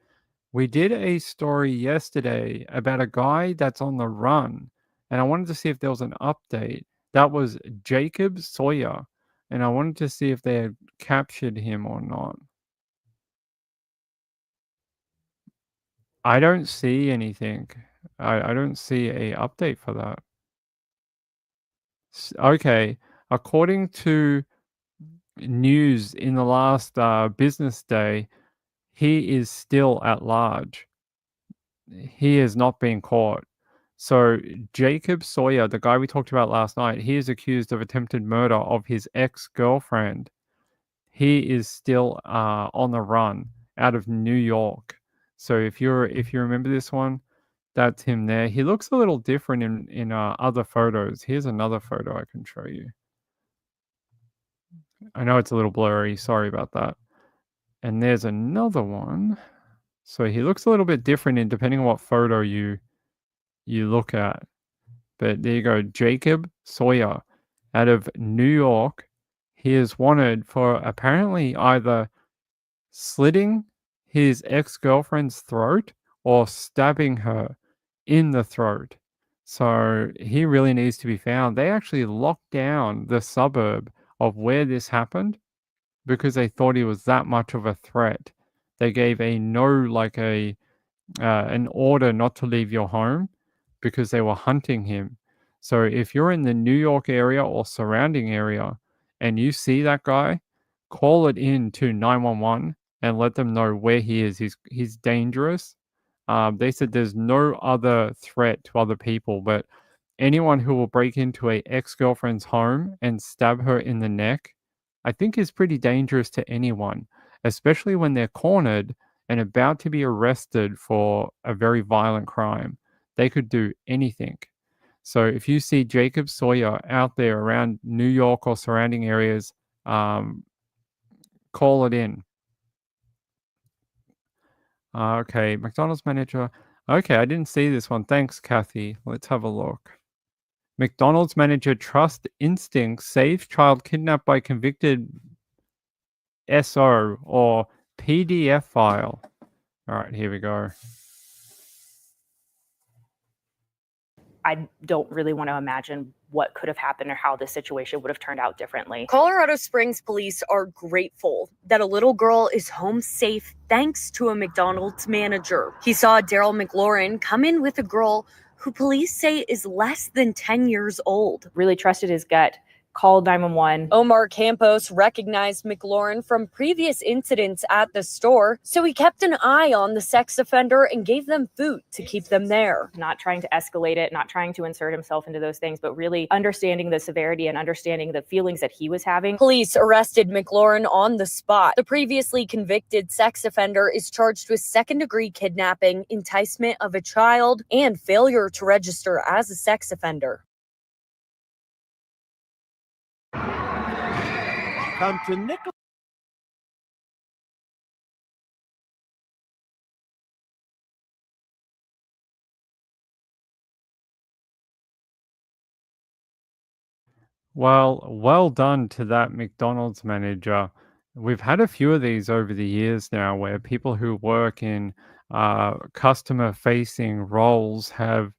Speaker 1: We did a story yesterday about a guy that's on the run, and I wanted to see if there was an update. That was Jacob Sawyer, and I wanted to see if they had captured him or not. I don't see anything. I don't see a update for that. Okay, according to news in the last business day, he is still at large. He has not been caught. So Jacob Sawyer, the guy we talked about last night, he is accused of attempted murder of his ex-girlfriend. He is still on the run out of New York. So if you remember this one, that's him there. He looks a little different in other photos. Here's another photo I can show you. I know it's a little blurry. Sorry about that. And there's another one. So he looks a little bit different in depending on what photo you look at. But there you go, Jacob Sawyer out of New York. He is wanted for apparently either slitting his ex-girlfriend's throat or stabbing her in the throat. So he really needs to be found. They actually locked down the suburb of where this happened because they thought he was that much of a threat. They gave an order not to leave your home because they were hunting him. So if you're in the New York area or surrounding area and you see that guy, call it in to 911 and let them know where he is. He's dangerous. They said there's no other threat to other people, but anyone who will break into a ex-girlfriend's home and stab her in the neck, I think is pretty dangerous to anyone, especially when they're cornered and about to be arrested for a very violent crime. They could do anything. So if you see Jacob Sawyer out there around New York or surrounding areas, call it in. Okay, McDonald's manager. Okay, I didn't see this one. Thanks, Kathy. Let's have a look. McDonald's manager trust instinct saves child kidnapped by convicted SO or PDF file. All right, here we go.
Speaker 16: I don't really want to imagine what could have happened or how this situation would have turned out differently.
Speaker 17: Colorado Springs police are grateful that a little girl is home safe thanks to a McDonald's manager. He saw Daryl McLaurin come in with a girl who police say is less than 10 years old.
Speaker 16: Really trusted his gut, called 911.
Speaker 17: Omar Campos recognized McLaurin from previous incidents at the store, so he kept an eye on the sex offender and gave them food to keep them there.
Speaker 16: Not trying to escalate it, not trying to insert himself into those things, but really understanding the severity and understanding the feelings that he was having.
Speaker 17: Police arrested McLaurin on the spot. The previously convicted sex offender is charged with second-degree kidnapping, enticement of a child, and failure to register as a sex offender.
Speaker 18: Come to Nickel.
Speaker 1: Well done to that McDonald's manager. We've had a few of these over the years now where people who work in customer-facing roles have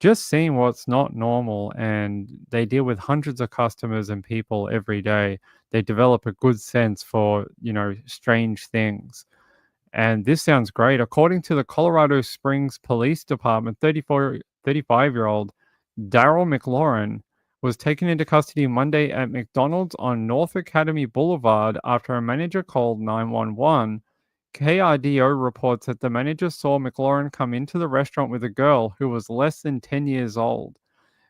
Speaker 1: just seen what's not normal, and they deal with hundreds of customers and people every day. They develop a good sense for, strange things. And this sounds great. According to the Colorado Springs Police Department, 35-year-old Daryl McLaurin was taken into custody Monday at McDonald's on North Academy Boulevard after a manager called 911. KRDO reports that the manager saw McLaurin come into the restaurant with a girl who was less than 10 years old.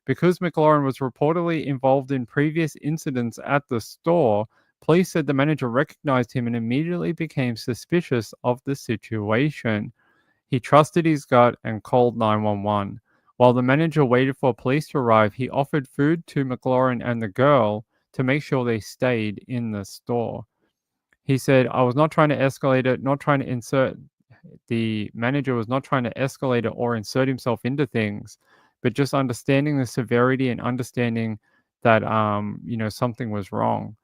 Speaker 1: Because McLaurin was reportedly involved in previous incidents at the store, police said the manager recognized him and immediately became suspicious of the situation. He trusted his gut and called 911. While the manager waited for police to arrive, he offered food to McLaurin and the girl to make sure they stayed in the store. He said, I was not trying to escalate it, not trying to insert. The manager was not trying to escalate it or insert himself into things, but just understanding the severity and understanding that, something was wrong.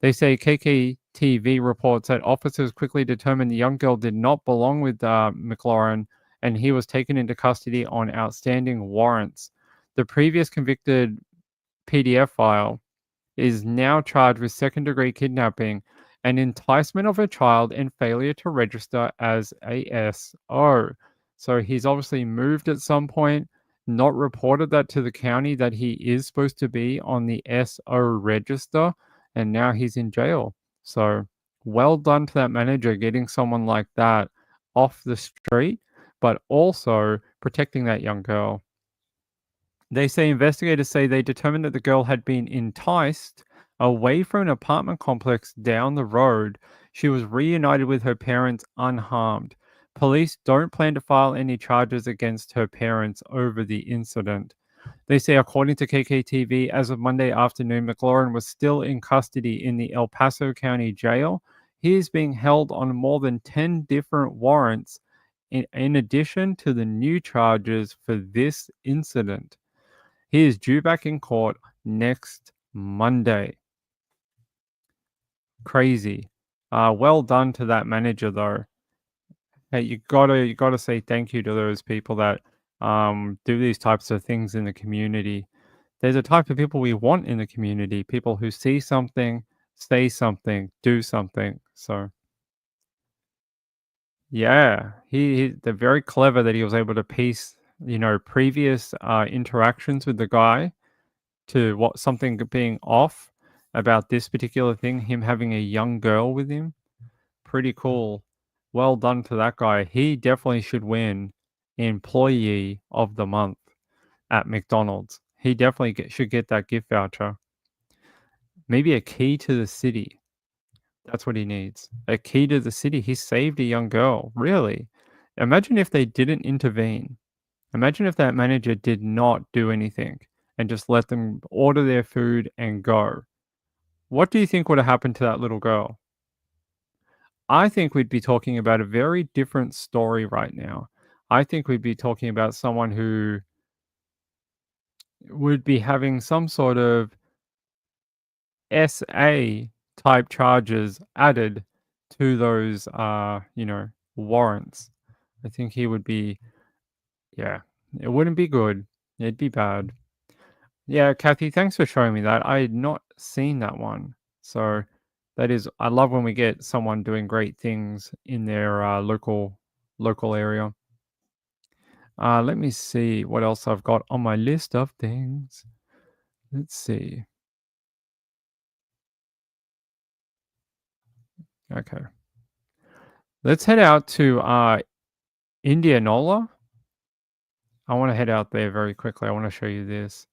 Speaker 1: They say KKTV reports that officers quickly determined the young girl did not belong with McLaurin, and he was taken into custody on outstanding warrants. The previous convicted PDF file is now charged with second-degree kidnapping and enticement of a child and failure to register as a SO. So he's obviously moved at some point, not reported that to the county that he is supposed to be on the SO register, and now he's in jail. So well done to that manager getting someone like that off the street, but also protecting that young girl. They say investigators say they determined that the girl had been enticed away from an apartment complex down the road. She was reunited with her parents unharmed. Police don't plan to file any charges against her parents over the incident. They say, according to KKTV, as of Monday afternoon, McLaurin was still in custody in the El Paso County Jail. He is being held on more than 10 different warrants in addition to the new charges for this incident. He is due back in court next Monday. Crazy. Well done to that manager, though. Hey, you gotta say thank you to those people that do these types of things in the community. There's a type of people we want in the community, people who see something, say something, do something. So yeah, they're very clever that he was able to piece, previous interactions with the guy to what something being off about this particular thing, him having a young girl with him. Pretty cool. Well done to that guy. He definitely should win Employee of the Month at McDonald's. He definitely should get that gift voucher. Maybe a key to the city. That's what he needs. A key to the city. He saved a young girl. Really? Imagine if they didn't intervene. Imagine if that manager did not do anything and just let them order their food and go. What do you think would have happened to that little girl? I think we'd be talking about a very different story right now. I think we'd be talking about someone who would be having some sort of SA type charges added to those, warrants. I think he would be, it wouldn't be good. It'd be bad. Yeah, Kathy, thanks for showing me that. I had not seen that one. So that is, I love when we get someone doing great things in their local area. Let me see what else I've got on my list of things. Let's see. Okay. Let's head out to Indianola. I want to head out there very quickly. I want to show you this.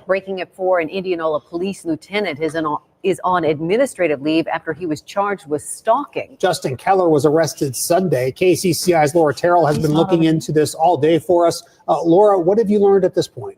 Speaker 18: Breaking at 4, an Indianola police lieutenant is on administrative leave after he was charged with stalking.
Speaker 19: Justin Keller was arrested Sunday. KCCI's Laura Terrell has been looking into this all day for us. Laura, what have you learned at this point?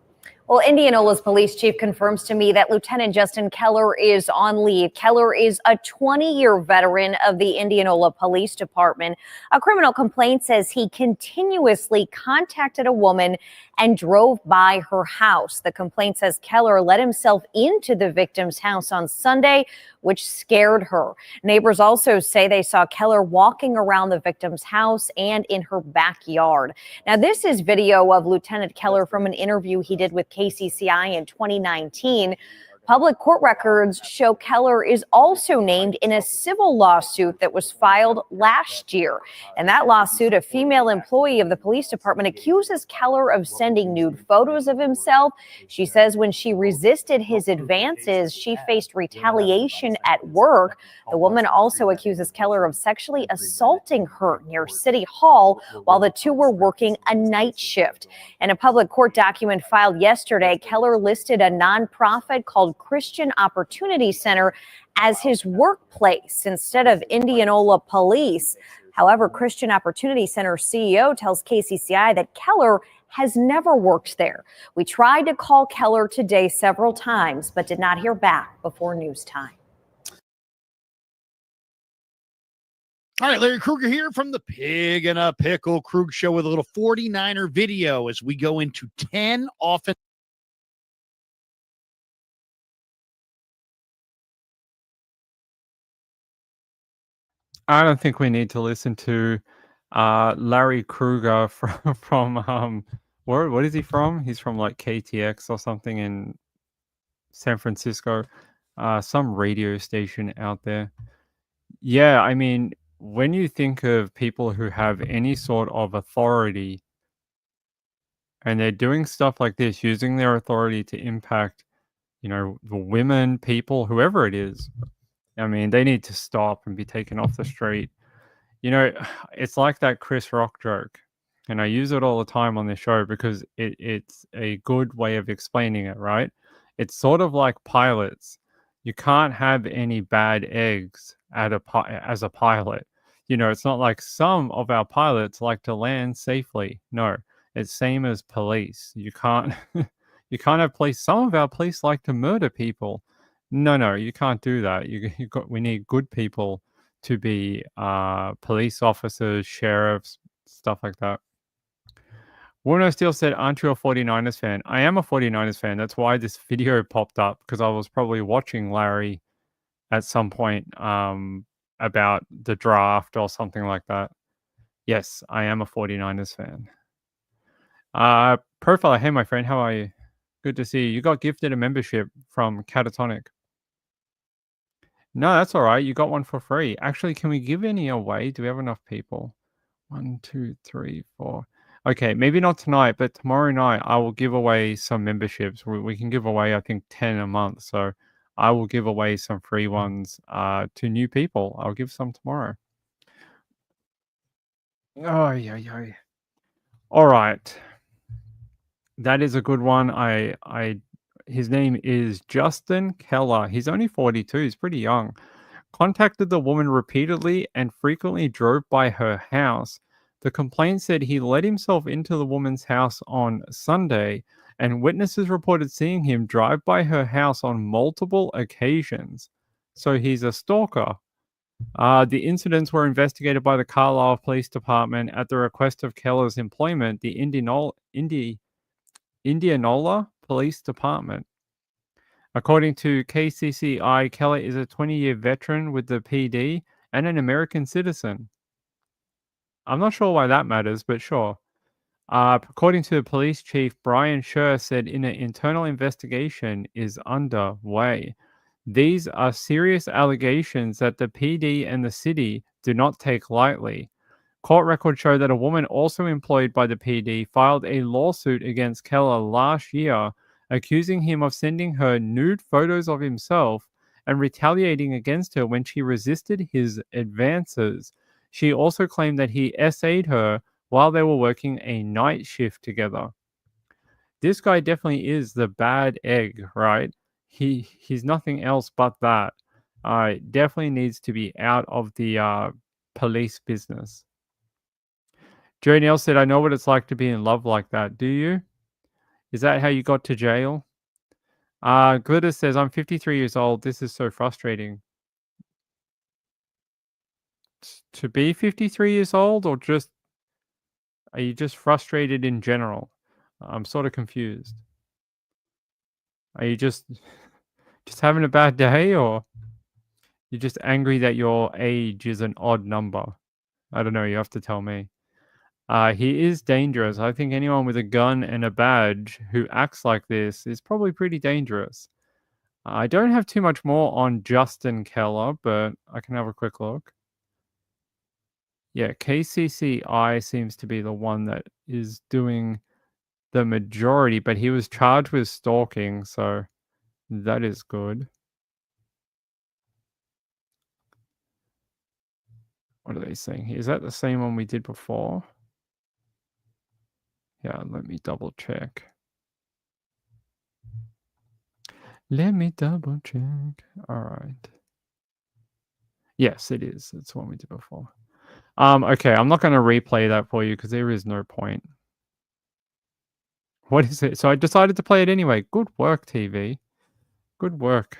Speaker 20: Well, Indianola's police chief confirms to me that Lieutenant Justin Keller is on leave. Keller is a 20-year veteran of the Indianola Police Department. A criminal complaint says he continuously contacted a woman and drove by her house. The complaint says Keller let himself into the victim's house on Sunday, which scared her. Neighbors also say they saw Keller walking around the victim's house and in her backyard. Now, this is video of Lieutenant Keller from an interview he did with KCCI in 2019. Public court records show Keller is also named in a civil lawsuit that was filed last year. In that lawsuit, a female employee of the police department accuses Keller of sending nude photos of himself. She says when she resisted his advances, she faced retaliation at work. The woman also accuses Keller of sexually assaulting her near City Hall while the two were working a night shift. In a public court document filed yesterday, Keller listed a nonprofit called Christian Opportunity Center as his workplace instead of Indianola Police. However, Christian Opportunity Center CEO tells KCCI that Keller has never worked there. We tried to call Keller today several times, but did not hear back before news time.
Speaker 21: All right, Larry Krueger here from the Pig and a Pickle Krug Show with a little 49er video as we go into 10 offense.
Speaker 1: I don't think we need to listen to Larry Krueger from what is he from? He's from like KTX or something in San Francisco, some radio station out there. Yeah, I mean, when you think of people who have any sort of authority and they're doing stuff like this, using their authority to impact, the women, people, whoever it is, I mean, they need to stop and be taken off the street. It's like that Chris Rock joke, and I use it all the time on this show because it's a good way of explaining it, right? It's sort of like pilots. You can't have any bad eggs as a pilot. It's not like some of our pilots like to land safely. No, it's same as police. You can't you can't have police. Some of our police like to murder people. No, you can't do that. We need good people to be police officers, sheriffs, stuff like that. Warno Steele said, aren't you a 49ers fan? I am a 49ers fan. That's why this video popped up, because I was probably watching Larry at some point about the draft or something like that. Yes, I am a 49ers fan. Profile, hey, my friend, how are you? Good to see you. You got gifted a membership from Catatonic. No, that's all right. You got one for free. Actually, can we give any away? Do we have enough people? 1, 2, 3, 4. Okay, maybe not tonight, but tomorrow night I will give away some memberships. We can give away, I think, 10 a month. So I will give away some free ones to new people. I'll give some tomorrow. Oh, yeah. All right. That is a good one. His name is Justin Keller. He's only 42. He's pretty young. Contacted the woman repeatedly and frequently drove by her house. The complaint said he let himself into the woman's house on Sunday, and witnesses reported seeing him drive by her house on multiple occasions. So he's a stalker. The incidents were investigated by the Carlisle Police Department at the request of Keller's employment, the Indianola Police Department. According to KCCI, Keller is a 20-year veteran with the PD and an American citizen. I'm not sure why that matters, but sure. According to the police chief, Brian Scher said an internal investigation is underway. These are serious allegations that the PD and the city do not take lightly. Court records show that a woman also employed by the PD filed a lawsuit against Keller last year, accusing him of sending her nude photos of himself and retaliating against her when she resisted his advances. She also claimed that he SA'd her while they were working a night shift together. This guy definitely is the bad egg, right? He's nothing else but that. Definitely needs to be out of the police business. Joe Neal said, I know what it's like to be in love like that. Do you? Is that how you got to jail? Glitter says, I'm 53 years old. This is so frustrating. To be 53 years old, or just are you just frustrated in general? I'm sort of confused. Are you just having a bad day, or you're just angry that your age is an odd number? I don't know. You have to tell me. He is dangerous. I think anyone with a gun and a badge who acts like this is probably pretty dangerous. I don't have too much more on Justin Keller, but I can have a quick look. Yeah, KCCI seems to be the one that is doing the majority, but he was charged with stalking, so that is good. What are they saying here? Is that the same one we did before? Yeah, let me double check. Let me double check. All right. Yes, it is. It's the one we did before. Okay, I'm not going to replay that for you because there is no point. What is it? So I decided to play it anyway. Good work, TV. Good work.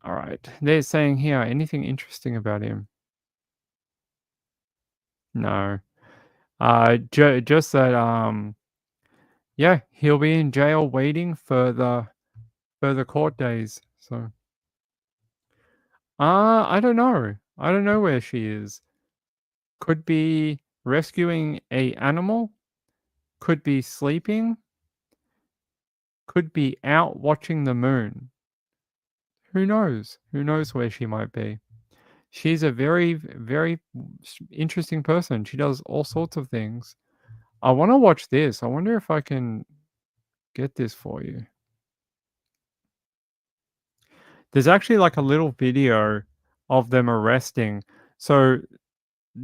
Speaker 1: All right. They're saying here, anything interesting about him? No. Just that, yeah, he'll be in jail waiting for the court days. So, I don't know. I don't know where she is. Could be rescuing a animal. Could be sleeping. Could be out watching the moon. Who knows? Who knows where she might be? She's a very, very interesting person. She does all sorts of things. I want to watch this. I wonder if I can get this for you. There's actually like a little video of them arresting. So,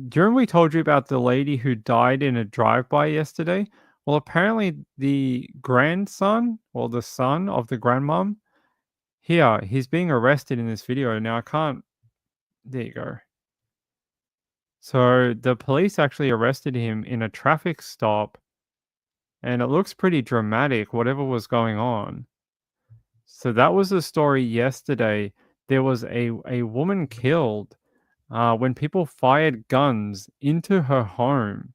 Speaker 1: during we told you about the lady who died in a drive-by yesterday? Well, apparently the grandson or the son of the grandmom, here, he's being arrested in this video. Now, I can't... There you go. So, the police actually arrested him in a traffic stop, and it looks pretty dramatic, whatever was going on. So, that was the story yesterday. There was a woman killed when people fired guns into her home.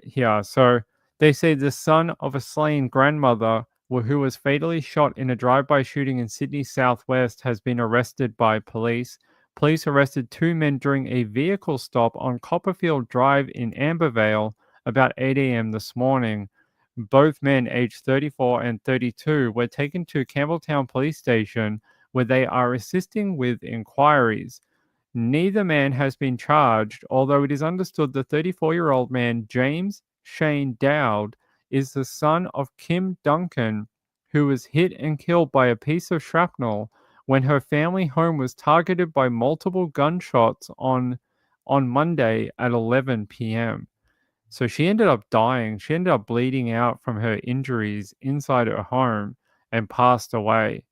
Speaker 1: Here, so they say the son of a slain grandmother who was fatally shot in a drive-by shooting in Sydney Southwest has been arrested by police. Police arrested 2 men during a vehicle stop on Copperfield Drive in Ambervale about 8 a.m. this morning. Both men, aged 34 and 32, were taken to Campbelltown Police Station where they are assisting with inquiries. Neither man has been charged, although it is understood the 34-year-old man, James Shane Dowd, is the son of Kim Duncan, who was hit and killed by a piece of shrapnel when her family home was targeted by multiple gunshots on Monday at 11 p.m. So she ended up dying. She ended up bleeding out from her injuries inside her home and passed away.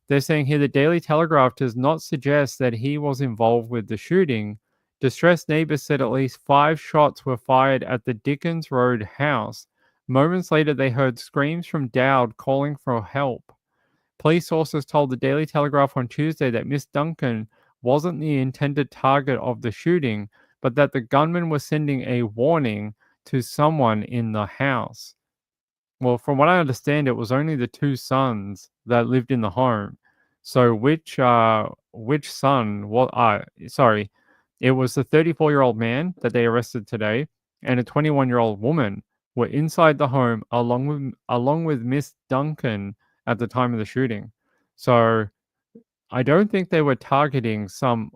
Speaker 1: They're saying here the Daily Telegraph does not suggest that he was involved with the shooting. Distressed neighbors said at least 5 shots were fired at the Dickens Road house. Moments later, they heard screams from Dowd calling for help. Police sources told the Daily Telegraph on Tuesday that Miss Duncan wasn't the intended target of the shooting, but that the gunman was sending a warning to someone in the house. Well, from what I understand, it was only the 2 sons that lived in the home. So which son? Well, sorry, It was the 34-year-old man that they arrested today and a 21-year-old woman were inside the home along with Miss Duncan at the time of the shooting. So I don't think they were targeting some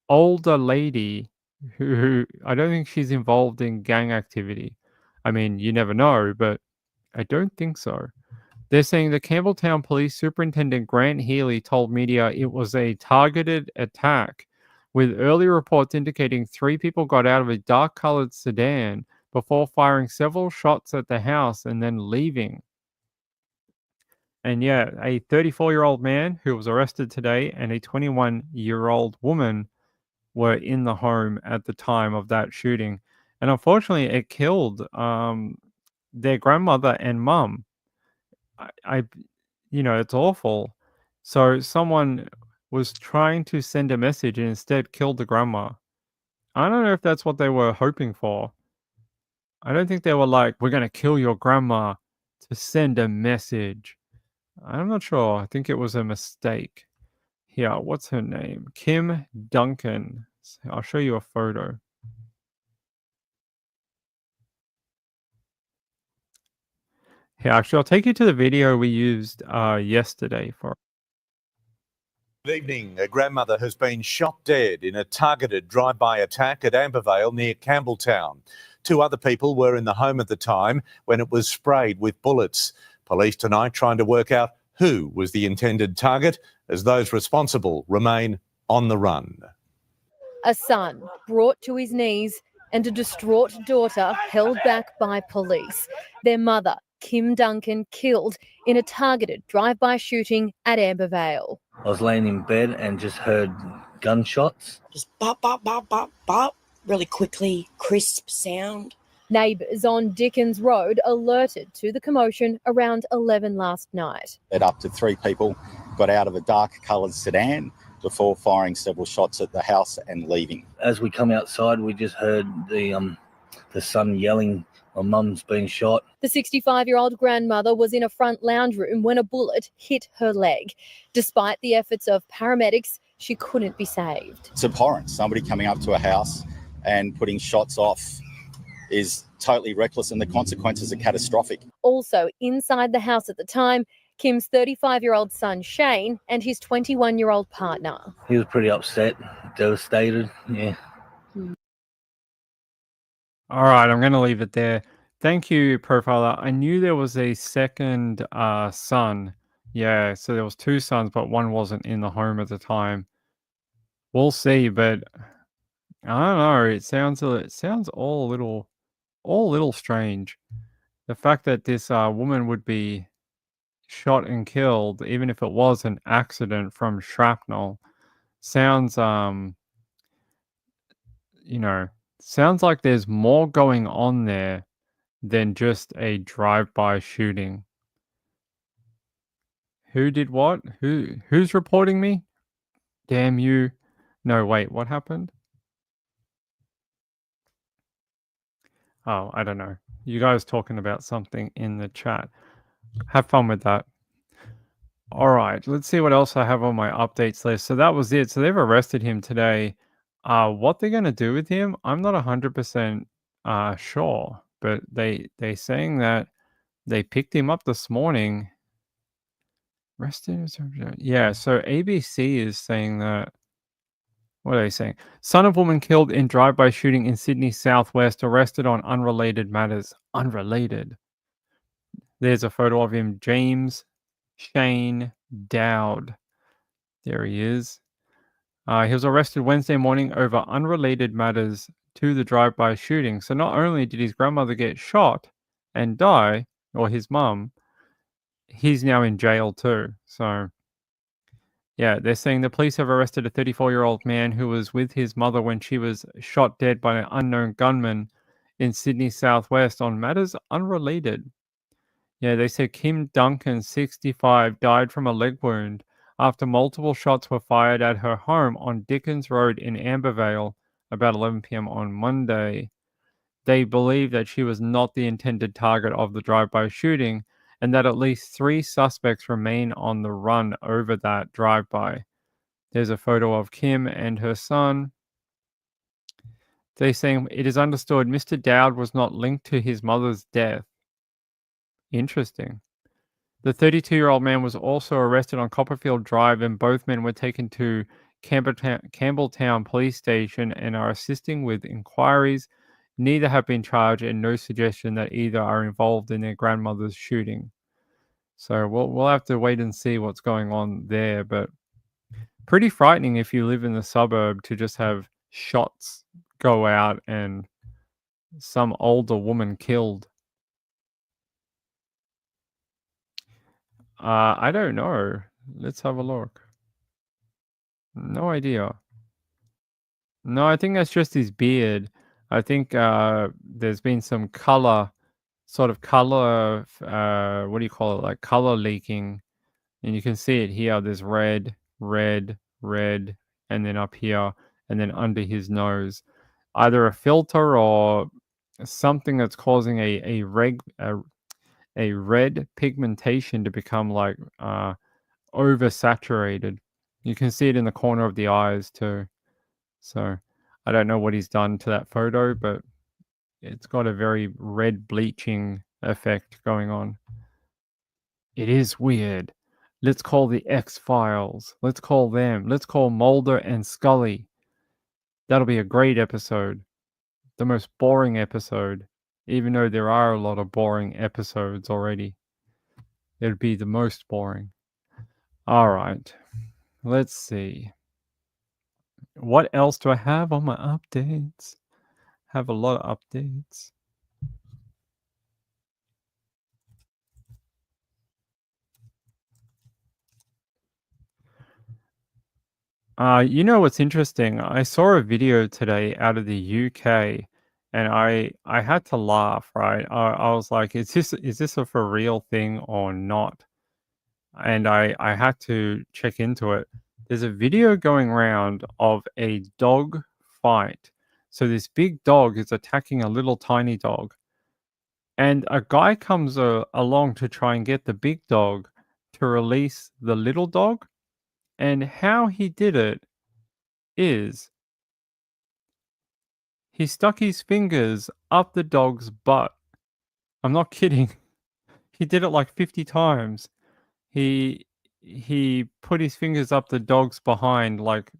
Speaker 1: older lady who I don't think she's involved in gang activity. I mean, you never know, but I don't think so. They're saying the Campbelltown Police Superintendent Grant Healy told media it was a targeted attack, with early reports indicating 3 people got out of a dark-colored sedan before firing several shots at the house and then leaving. And yeah, a 34-year-old man who was arrested today and a 21-year-old woman were in the home at the time of that shooting. And unfortunately, it killed their grandmother and mum. It's awful. So someone was trying to send a message and instead killed the grandma. I don't know if that's what they were hoping for. I don't think they were like, we're going to kill your grandma to send a message. I'm not sure. I think it was a mistake. Here, what's her name? Kim Duncan. I'll show you a photo. Here, actually, I'll take you to the video we used yesterday for.
Speaker 5: Good evening. A grandmother has been shot dead in a targeted drive-by attack at Ambervale near Campbelltown. 2 other people were in the home at the time when it was sprayed with bullets. Police tonight trying to work out who was the intended target, as those responsible remain on the run.
Speaker 22: A son brought to his knees and a distraught daughter held back by police. Their mother, Kim Duncan, killed in a targeted drive-by shooting at Ambervale.
Speaker 23: I was laying in bed and just heard gunshots.
Speaker 24: Just bop, bop, bop, bop, bop. Really quickly, crisp sound.
Speaker 22: Neighbours on Dickens Road alerted to the commotion around 11 last night.
Speaker 25: Up to 3 people got out of a dark-coloured sedan before firing several shots at the house and leaving.
Speaker 23: As we come outside, we just heard the son yelling, "My mum's been shot."
Speaker 22: The 65-year-old grandmother was in a front lounge room when a bullet hit her leg. Despite the efforts of paramedics, she couldn't be saved.
Speaker 25: It's abhorrent. Somebody coming up to a house and putting shots off is totally reckless, and the consequences are catastrophic.
Speaker 22: Also inside the house at the time, Kim's 35-year-old son Shane and his 21-year-old partner.
Speaker 23: He was pretty upset, devastated, yeah.
Speaker 1: All right, I'm going to leave it there. Thank you, Profiler. I knew there was a second son. Yeah, so there was 2 sons, but one wasn't in the home at the time. We'll see, but I don't know. It sounds all a little strange. The fact that this woman would be shot and killed, even if it was an accident from shrapnel, sounds sounds like there's more going on there than just a drive-by shooting. Who did what? Who's reporting me? Damn you. No, wait, what happened? Oh, I don't know. You guys talking about something in the chat. Have fun with that. All right, let's see what else I have on my updates list. So that was it. So they've arrested him today. What they're going to do with him, I'm not 100% sure. But they saying that they picked him up this morning. Yeah, so ABC is saying that. What are they saying? Son of woman killed in drive-by shooting in Sydney Southwest, arrested on unrelated matters. Unrelated. There's a photo of him, James Shane Dowd. There he is. He was arrested Wednesday morning over unrelated matters to the drive-by shooting. So not only did his grandmother get shot and die, or his mum, he's now in jail too. So yeah, they're saying the police have arrested a 34-year-old man who was with his mother when she was shot dead by an unknown gunman in Sydney Southwest on matters unrelated. Yeah, they said Kim Duncan, 65, died from a leg wound after multiple shots were fired at her home on Dickens Road in Ambervale about 11 p.m. on Monday. They believe that she was not the intended target of the drive-by shooting, and that at least 3 suspects remain on the run over that drive-by. There's a photo of Kim and her son. They're saying it is understood Mr. Dowd was not linked to his mother's death. Interesting. The 32-year-old man was also arrested on Copperfield Drive, and both men were taken to Campbelltown Police Station and are assisting with inquiries. Neither have been charged, and no suggestion that either are involved in their grandmother's shooting. So we'll have to wait and see what's going on there. But pretty frightening if you live in the suburb to just have shots go out and some older woman killed. I don't know. Let's have a look. No idea. No, I think that's just his beard. I think there's been some color, what do you call it? Like color leaking. And you can see it here. There's red, red, red, and then up here, and then under his nose. Either a filter or something that's causing a red pigmentation to become like oversaturated. You can see it in the corner of the eyes too. So I don't know what he's done to that photo, but it's got a very red bleaching effect going on. It is weird. Let's call the X-Files. Let's call them. Let's call Mulder and Scully. That'll be a great episode. The most boring episode. Even though there are a lot of boring episodes already. It'd be the most boring. All right. Let's see. What else do I have on my updates? Have a lot of updates. You know what's interesting? I saw a video today out of the UK, and I had to laugh. Right? I was like, "Is this a for real thing or not?" And I had to check into it. There's a video going around of a dog fight. So this big dog is attacking a little tiny dog, and a guy comes along to try and get the big dog to release the little dog. And how he did it is he stuck his fingers up the dog's butt. I'm not kidding. He did it like 50 times. He put his fingers up the dog's behind like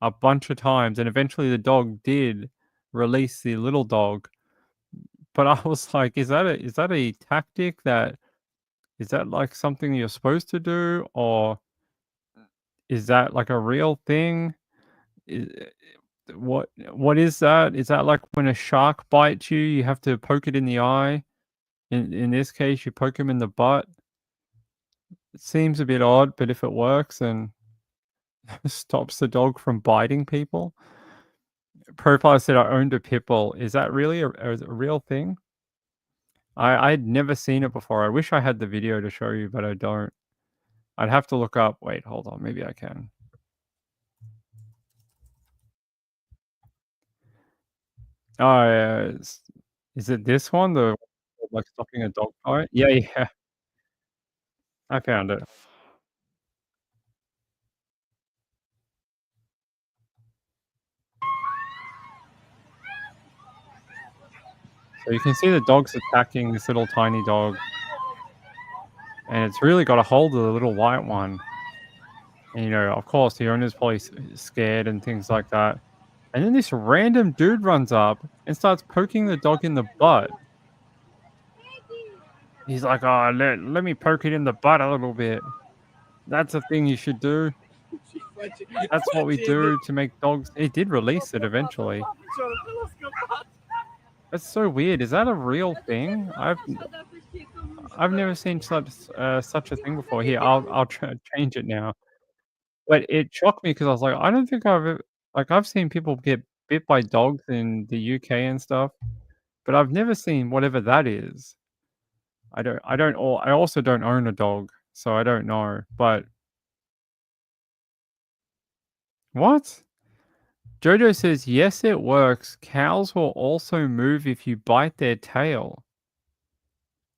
Speaker 1: a bunch of times, and eventually the dog did release the little dog. But I was like, is that a tactic is that like something you're supposed to do, or is that like a real thing? What is that? Is that like when a shark bites you, you have to poke it in the eye? In this case, you poke him in the butt. It seems a bit odd, but if it works and stops the dog from biting people. Profile said I owned a pit bull. Is that really a real thing? I'd never seen it before. I wish I had the video to show you, but I don't. I'd have to look up. Wait, hold on. Maybe I can. Oh, yeah. Is it this one? The like stopping a dog fight? Yeah, yeah. I found it. So you can see the dog's attacking this little tiny dog. And it's really got a hold of the little white one. And, you know, of course, the owner's probably scared and things like that. And then this random dude runs up and starts poking the dog in the butt. He's like, oh, let me poke it in the butt a little bit. That's a thing you should do. That's what we do to make dogs. It did release it eventually. That's so weird. Is that a real thing? I've never seen such a thing before. Here, I'll change it now. But it shocked me because I was like, I don't think I've seen people get bit by dogs in the UK and stuff, but I've never seen whatever that is. I also don't own a dog, so I don't know. But what? Jojo says, yes, it works. Cows will also move if you bite their tail.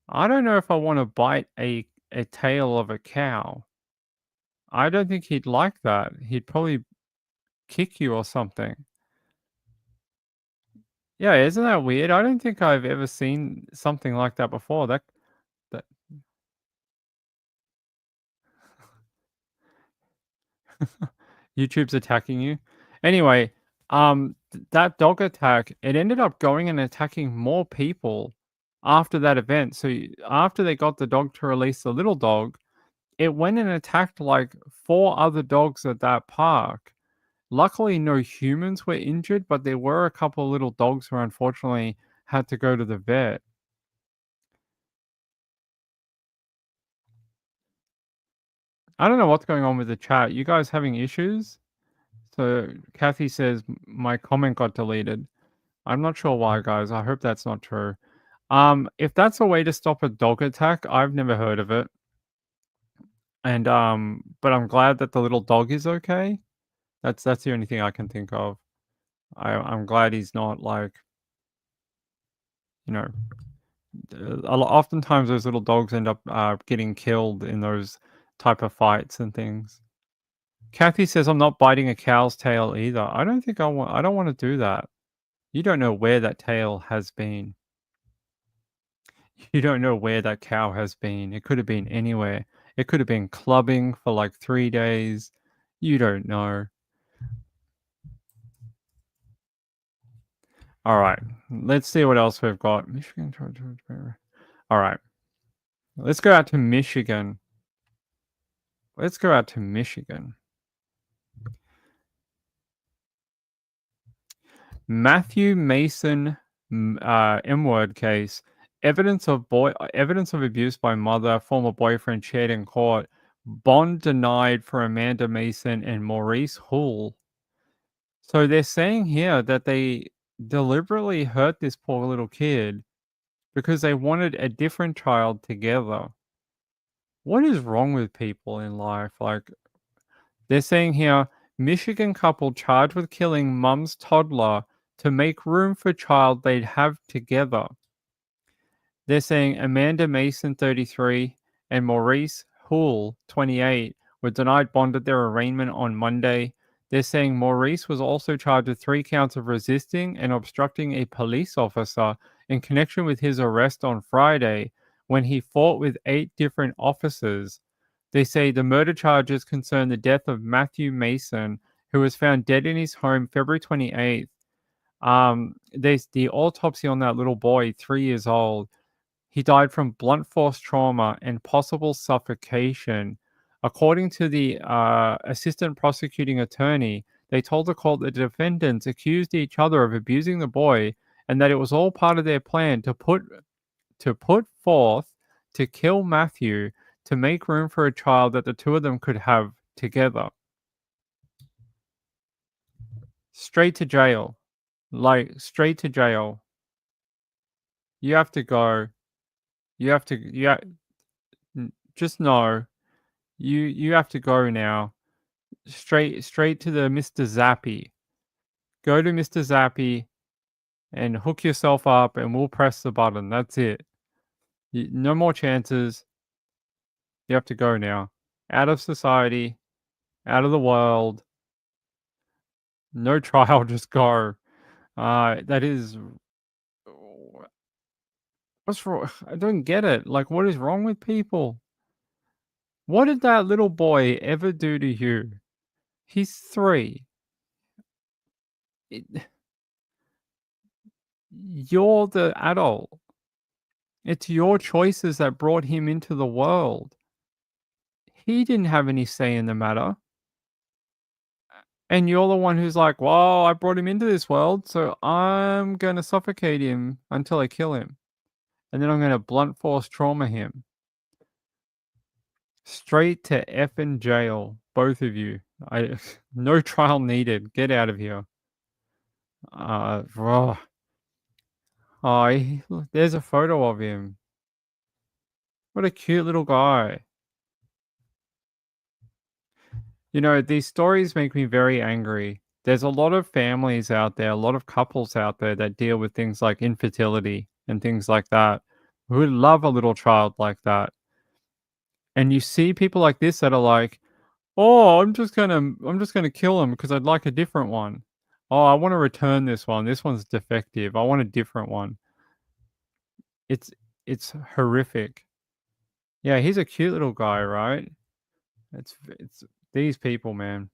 Speaker 1: I don't know if I want to bite a tail of a cow. I don't think he'd like that. He'd probably kick you or something. Yeah, isn't that weird? I don't think I've ever seen something like that before. That YouTube's attacking you. Anyway, that dog attack, it ended up going and attacking more people after that event. So after they got the dog to release the little dog, it went and attacked like 4 other dogs at that park. Luckily, no humans were injured, but there were a couple of little dogs who unfortunately had to go to the vet. I don't know what's going on with the chat. You guys having issues? So Kathy says my comment got deleted. I'm not sure why, guys. I hope that's not true. If that's a way to stop a dog attack, I've never heard of it. And but I'm glad that the little dog is okay. That's the only thing I can think of. I'm glad he's not like, you know, oftentimes those little dogs end up getting killed in those type of fights and things. Kathy says I'm not biting a cow's tail either. I don't think I don't want to do that. You don't know where that tail has been. You don't know where that cow has been. It could have been anywhere. It could have been clubbing for like 3 days. You don't know. All right. Let's see what else we've got. Michigan. All right. Let's go out to Michigan. Let's go out to Michigan. Matthew Mason M-word case. Evidence of abuse by mother, former boyfriend shared in court. Bond denied for Amanda Mason and Maurice Hull. So they're saying here that they deliberately hurt this poor little kid because they wanted a different child together. What is wrong with people in life? Like, they're saying here, Michigan couple charged with killing mum's toddler to make room for child they'd have together. They're saying Amanda Mason, 33, and Maurice Hull, 28, were denied bond at their arraignment on Monday. They're saying Maurice was also charged with 3 counts of resisting and obstructing a police officer in connection with his arrest on Friday when he fought with 8 different officers. They say the murder charges concern the death of Matthew Mason, who was found dead in his home February 28th. The autopsy on that little boy, 3 years old, he died from blunt force trauma and possible suffocation. According to the assistant prosecuting attorney, they told the court that the defendants accused each other of abusing the boy and that it was all part of their plan to put forth to kill Matthew to make room for a child that the 2 of them could have together. Straight to jail. Like, straight to jail. You have to go. Just know. You have to go now. Straight to the Mr. Zappy. Go to Mr. Zappy and hook yourself up and we'll press the button. That's it. No more chances. You have to go now. Out of society. Out of the world. No trial, just go. That is... What's wrong? I don't get it. Like, what is wrong with people? What did that little boy ever do to you? He's 3. You're the adult. It's your choices that brought him into the world. He didn't have any say in the matter. And you're the one who's like, well, I brought him into this world, so I'm going to suffocate him until I kill him. And then I'm going to blunt force trauma him. Straight to effing jail, both of you. No trial needed. Get out of here. There's a photo of him. What a cute little guy. You know, these stories make me very angry. There's a lot of families out there, a lot of couples out there that deal with things like infertility and things like that, who would love a little child like that. And you see people like this that are like, oh, I'm just gonna kill him because I'd like a different one. Oh, I want to return this one. This one's defective. I want a different one. It's horrific. Yeah, he's a cute little guy, right? It's these people, man.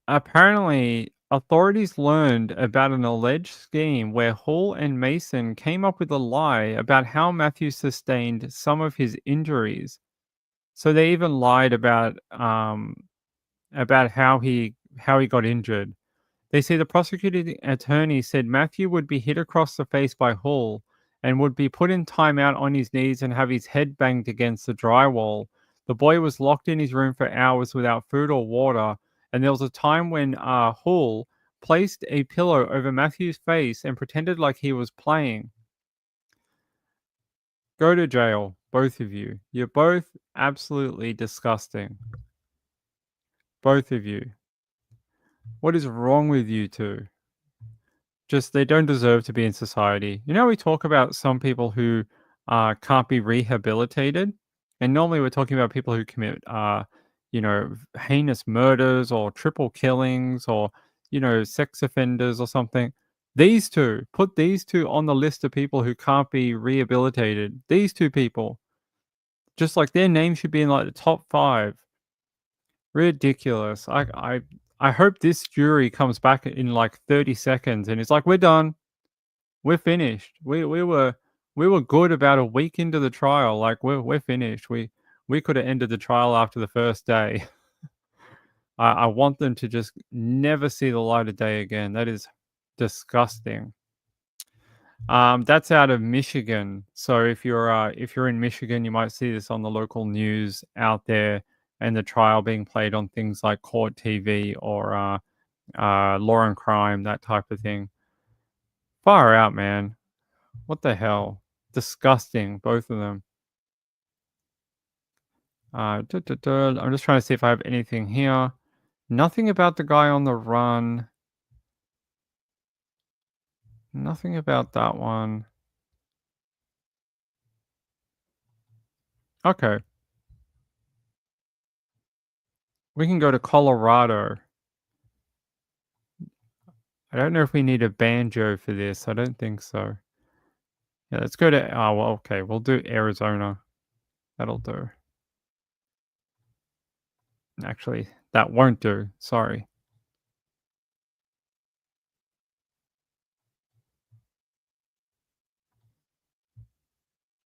Speaker 1: Apparently, authorities learned about an alleged scheme where Hall and Mason came up with a lie about how Matthew sustained some of his injuries. So they even lied about how he got injured. They say the prosecuting attorney said Matthew would be hit across the face by Hall and would be put in timeout on his knees and have his head banged against the drywall. The boy was locked in his room for hours without food or water, and there was a time when Hall placed a pillow over Matthew's face and pretended like he was playing. Go to jail, both of you. You're both absolutely disgusting. Both of you. What is wrong with you two? Just, they don't deserve to be in society. You know, we talk about some people who can't be rehabilitated. And normally we're talking about people who commit, heinous murders or triple killings or, sex offenders or something. Put these two on the list of people who can't be rehabilitated. These two people. Just like their name should be in like the top 5. Ridiculous. I hope this jury comes back in like 30 seconds and it's like, we're done. We're finished. We were good about a week into the trial. Like we're finished. We could have ended the trial after the first day. I want them to just never see the light of day again. That is disgusting. That's out of Michigan. So if you're in Michigan, you might see this on the local news out there. And the trial being played on things like Court TV or Law and Crime, that type of thing. Far out, man. What the hell? Disgusting, both of them. I'm just trying to see if I have anything here. Nothing about the guy on the run. Nothing about that one. Okay. We can go to Colorado. I don't know if we need a banjo for this. I don't think so. Yeah, let's go to... Oh, well, okay. We'll do Arizona. That'll do. Actually, that won't do. Sorry.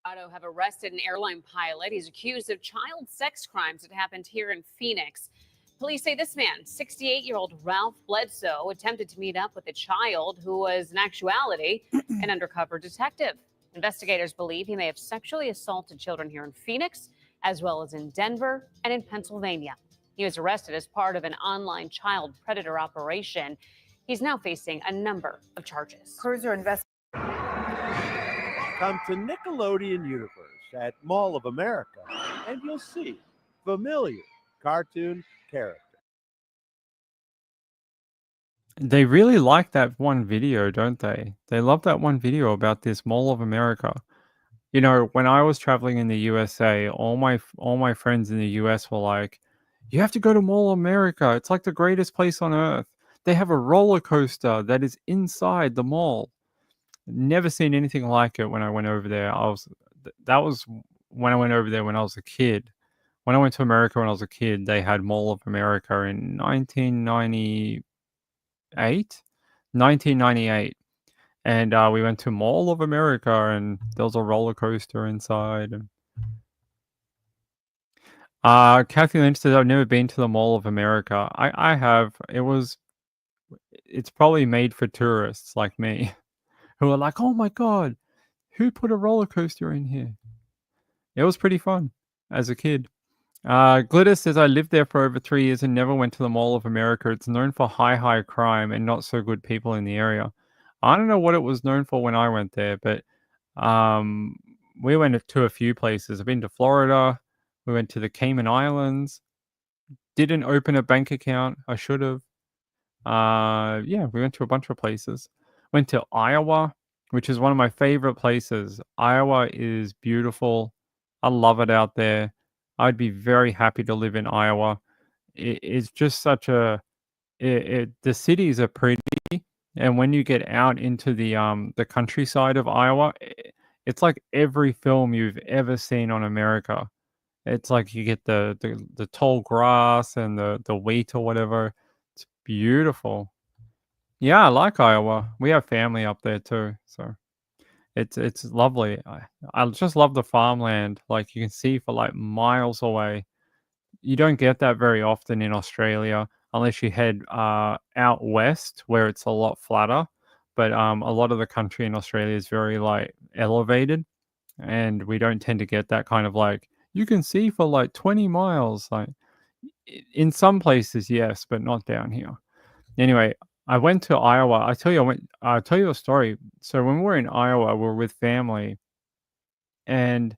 Speaker 18: Colorado have arrested an airline pilot. He's accused of child sex crimes that happened here in Phoenix. Police say this man, 68-year-old Ralph Bledsoe, attempted to meet up with a child who was, in actuality, an undercover detective. Investigators believe he may have sexually assaulted children here in Phoenix, as well as in Denver and in Pennsylvania. He was arrested as part of an online child predator operation. He's now facing a number of charges.
Speaker 3: Crews are investigating. Come to Nickelodeon Universe at Mall of America, and you'll see familiar cartoon characters.
Speaker 1: They really like that one video, don't they? They love that one video about this Mall of America. You know, when I was traveling in the USA, all my friends in the US were like, "You have to go to Mall of America. It's like the greatest place on earth. They have a roller coaster that is inside the mall." Never seen anything like it when I went over there. That was when I went over there when I was a kid. When I went to America when I was a kid, they had Mall of America in 1998. And we went to Mall of America and there was a roller coaster inside. Kathy Lynch says, I've never been to the Mall of America. I have. It's probably made for tourists like me who are like, oh my God, who put a roller coaster in here? It was pretty fun as a kid. Glitter says, I lived there for over 3 years and never went to the Mall of America. It's known for high crime and not so good people in the area. I don't know what it was known for when I went there, but we went to a few places. I've been to Florida. We went to the Cayman Islands. Didn't open a bank account. I should have. Yeah, we went to a bunch of places. Went to Iowa, which is one of my favorite places. Iowa is beautiful. I love it out there. I'd be very happy to live in Iowa. it's just such a the cities are pretty, and when you get out into the countryside of Iowa, it's like every film you've ever seen on America. It's like you get the tall grass and the wheat or whatever. It's beautiful. Yeah, I like Iowa. We have family up there too, so it's lovely. I just love the farmland. Like you can see for like miles away. You don't get that very often in Australia unless you head out west where it's a lot flatter. But a lot of the country in Australia is very like elevated, and we don't tend to get that kind of like you can see for like 20 miles. Like in some places, yes, but not down here. Anyway, I went to Iowa. I'll tell you a story. So when we were in Iowa, we were with family, and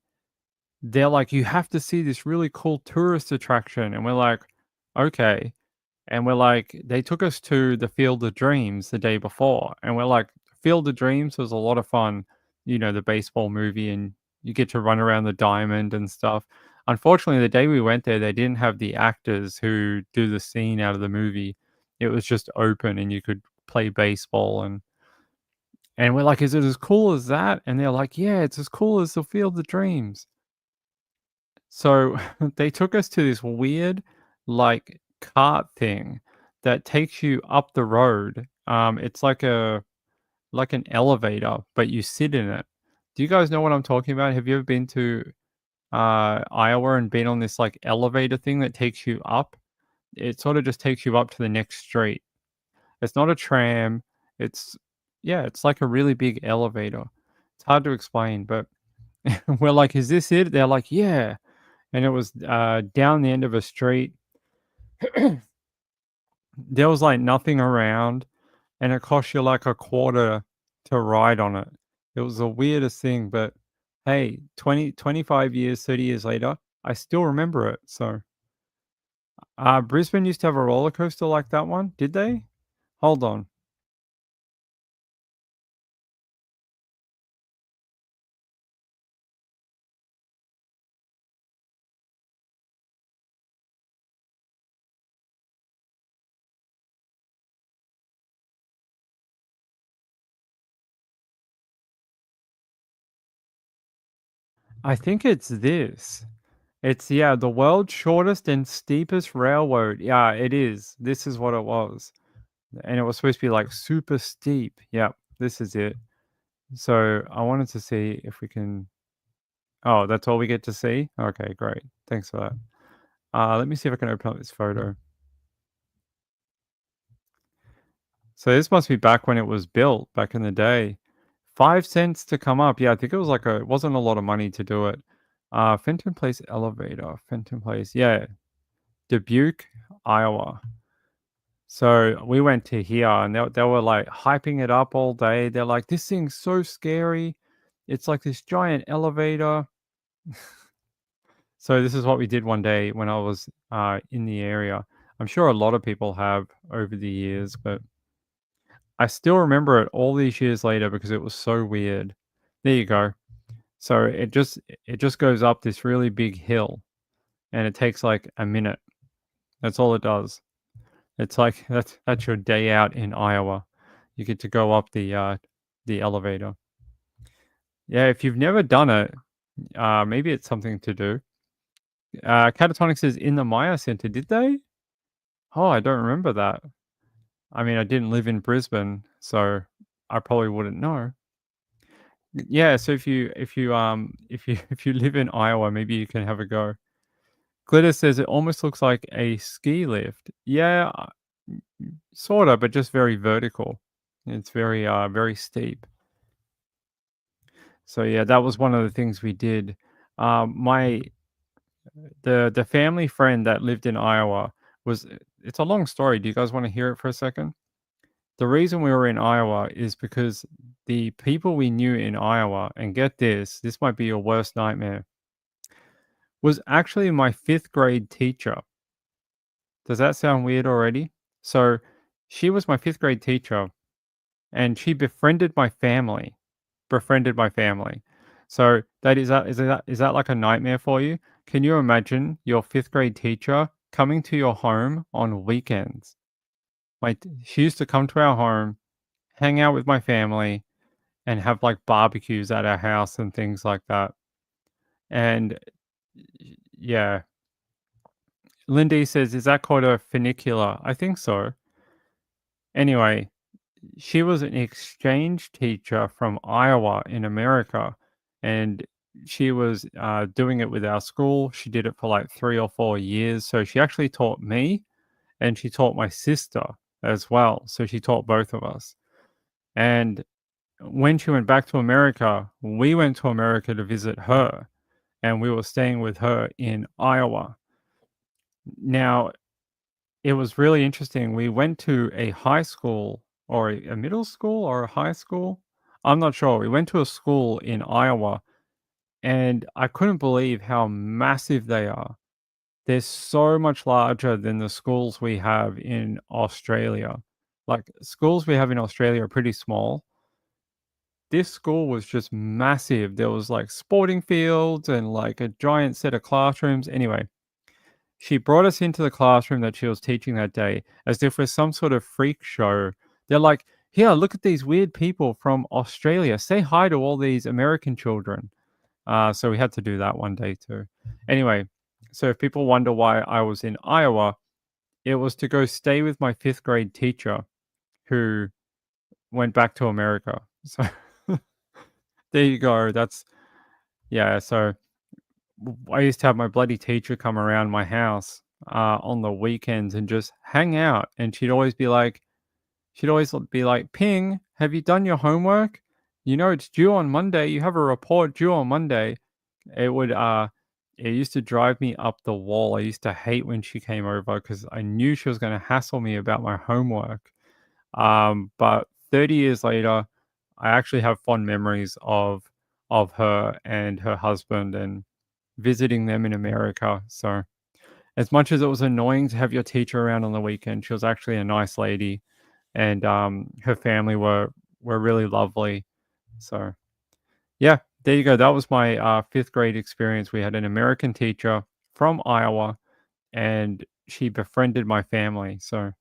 Speaker 1: they're like, you have to see this really cool tourist attraction. And we're like, okay. And we're like, they took us to the Field of Dreams the day before. And we're like, Field of Dreams was a lot of fun. You know, the baseball movie, and you get to run around the diamond and stuff. Unfortunately, the day we went there, they didn't have the actors who do the scene out of the movie. It was just open and you could play baseball. And we're like, is it as cool as that? And they're like, yeah, it's as cool as the Field of Dreams. So they took us to this weird, like, cart thing that takes you up the road. It's like an elevator, but you sit in it. Do you guys know what I'm talking about? Have you ever been to Iowa and been on this like elevator thing that takes you up? It sort of just takes you up to the next street. It's not a tram. It's like a really big elevator. It's hard to explain, but we're like, is this it? They're like, yeah. And it was down the end of a street. There was like nothing around, and it cost you like $0.25 to ride on it. It was the weirdest thing, but hey, 25 years, 30 years later, I still remember it. So Brisbane used to have a roller coaster like that one, did they? Hold on. I think it's this. It's the world's shortest and steepest railroad. Yeah, it is. This is what it was. And it was supposed to be like super steep. Yep, this is it. So I wanted to see if we can. Oh, that's all we get to see? Okay, great. Thanks for that. Let me see if I can open up this photo. So this must be back when it was built, back in the day. 5 cents to come up. Yeah, I think it was like it wasn't a lot of money to do it. Fenton Place elevator. Fenton Place. Yeah. Dubuque, Iowa. So we went to here, and they were like hyping it up all day. They're like, this thing's so scary. It's like this giant elevator. So this is what we did one day when I was in the area. I'm sure a lot of people have over the years, but I still remember it all these years later because it was so weird. There you go. So it just goes up this really big hill, and it takes like a minute. That's all it does. It's like that's your day out in Iowa. You get to go up the elevator. Yeah, if you've never done it, maybe it's something to do. Catatonic says in the Maya Center, did they? Oh, I don't remember that. I mean, I didn't live in Brisbane, so I probably wouldn't know. Yeah, so if you live in Iowa, maybe you can have a go. Glitter says it almost looks like a ski lift. Yeah, sort of, but just very vertical. It's very very steep. So yeah, that was one of the things we did. The family friend that lived in Iowa it's a long story. Do you guys want to hear it for a second? The reason we were in Iowa is because the people we knew in Iowa, and get this might be your worst nightmare, was actually my 5th grade teacher. Does that sound weird already? So she was my 5th grade teacher, and she befriended my family. So is that like a nightmare for you? Can you imagine your 5th grade teacher coming to your home on weekends. She used to come to our home, hang out with my family, and have like barbecues at our house and things like that. And yeah, Lindy says, is that called a funicular? I think so. Anyway, she was an exchange teacher from Iowa in America, and she was doing it with our school. She did it for like 3 or 4 years. So she actually taught me, and she taught my sister as well. So she taught both of us. And when she went back to America, we went to America to visit her, and we were staying with her in Iowa. Now, it was really interesting. We went to a high school or a middle school or a high school. I'm not sure. We went to a school in Iowa, and I couldn't believe how massive they are. They're so much larger than the schools we have in Australia. Like, schools we have in Australia are pretty small. This school was just massive. There was like sporting fields and like a giant set of classrooms. Anyway, she brought us into the classroom that she was teaching that day as if we're some sort of freak show. They're like, here, look at these weird people from Australia. Say hi to all these American children. So we had to do that one day too. Anyway, so if people wonder why I was in Iowa, it was to go stay with my 5th grade teacher who went back to America. So there you go. So I used to have my bloody teacher come around my house on the weekends and just hang out. And she'd always be like, Ping, have you done your homework? You know, it's due on Monday. You have a report due on Monday. It used to drive me up the wall. I used to hate when she came over because I knew she was going to hassle me about my homework. But 30 years later, I actually have fond memories of her and her husband and visiting them in America. So as much as it was annoying to have your teacher around on the weekend, she was actually a nice lady, and her family were really lovely. So yeah, there you go. That was my 5th grade experience. We had an American teacher from Iowa, and she befriended my family. So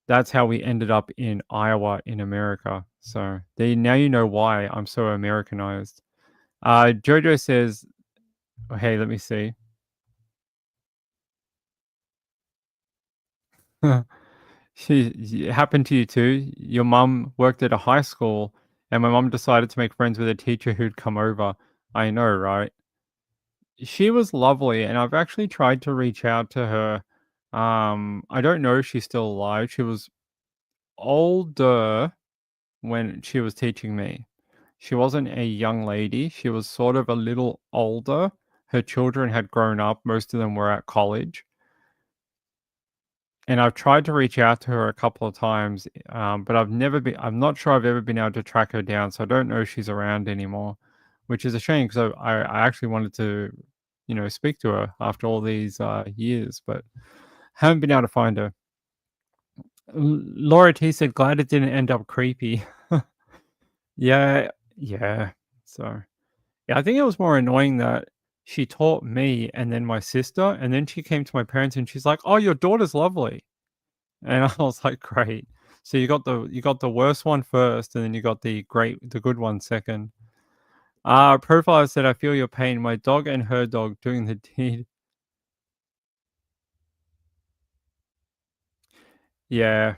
Speaker 1: that's how we ended up in Iowa in America. So now you know why I'm so Americanized. Jojo says, hey, let me see. It happened to you too. Your mum worked at a high school, and my mum decided to make friends with a teacher who'd come over. I know, right? She was lovely, and I've actually tried to reach out to her. I don't know if she's still alive. She was older when she was teaching me. She wasn't a young lady. She was sort of a little older. Her children had grown up. Most of them were at college. And I've tried to reach out to her a couple of times, but I'm not sure I've ever been able to track her down. So I don't know if she's around anymore, which is a shame because I actually wanted to, speak to her after all these years, but haven't been able to find her. Laura T said, glad it didn't end up creepy. Yeah. So, yeah, I think it was more annoying that she taught me and then my sister, and then she came to my parents and she's like, oh, your daughter's lovely. And I was like, great. So you got the worst one first, and then you got the good one second. Profile said, I feel your pain. My dog and her dog doing the deed. Yeah.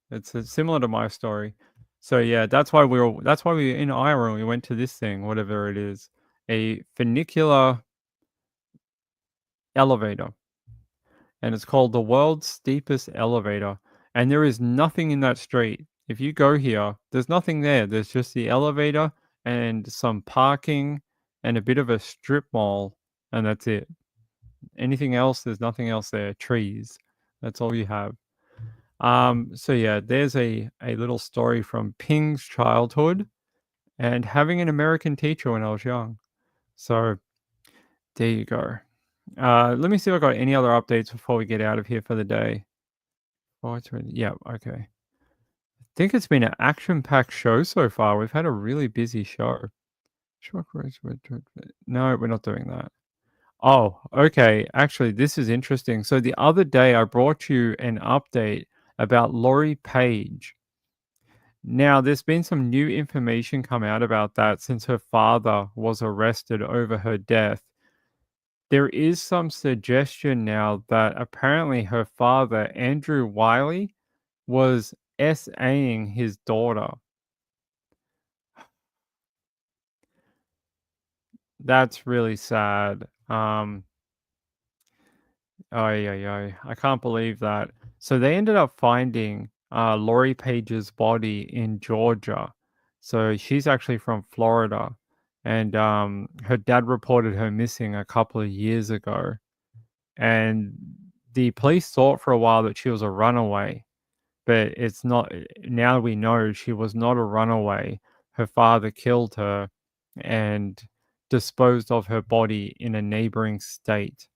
Speaker 1: It's similar to my story. So yeah, that's why we were in Iowa. We went to this thing, whatever it is, a funicular elevator, and it's called the world's steepest elevator. And there is nothing in that street. If you go here, there's nothing there. There's just the elevator and some parking and a bit of a strip mall, and that's it. Anything else? There's nothing else there. Trees. That's all you have. So yeah, there's a little story from Ping's childhood and having an American teacher when I was young. So there you go. Let me see if I got any other updates before we get out of here for the day. Yeah, okay. I think it's been an action-packed show so far. We've had a really busy show. No, we're not doing that. Oh, okay. Actually, this is interesting. So the other day I brought you an update about Lori Page. Now, there's been some new information come out about that since her father was arrested over her death. There is some suggestion now that apparently her father, Andrew Wiley, was SAing his daughter. That's really sad. I can't believe that. So they ended up finding Lori Page's body in Georgia. So she's actually from Florida, and her dad reported her missing a couple of years ago. And the police thought for a while that she was a runaway, but it's not. Now we know she was not a runaway. Her father killed her and disposed of her body in a neighboring state.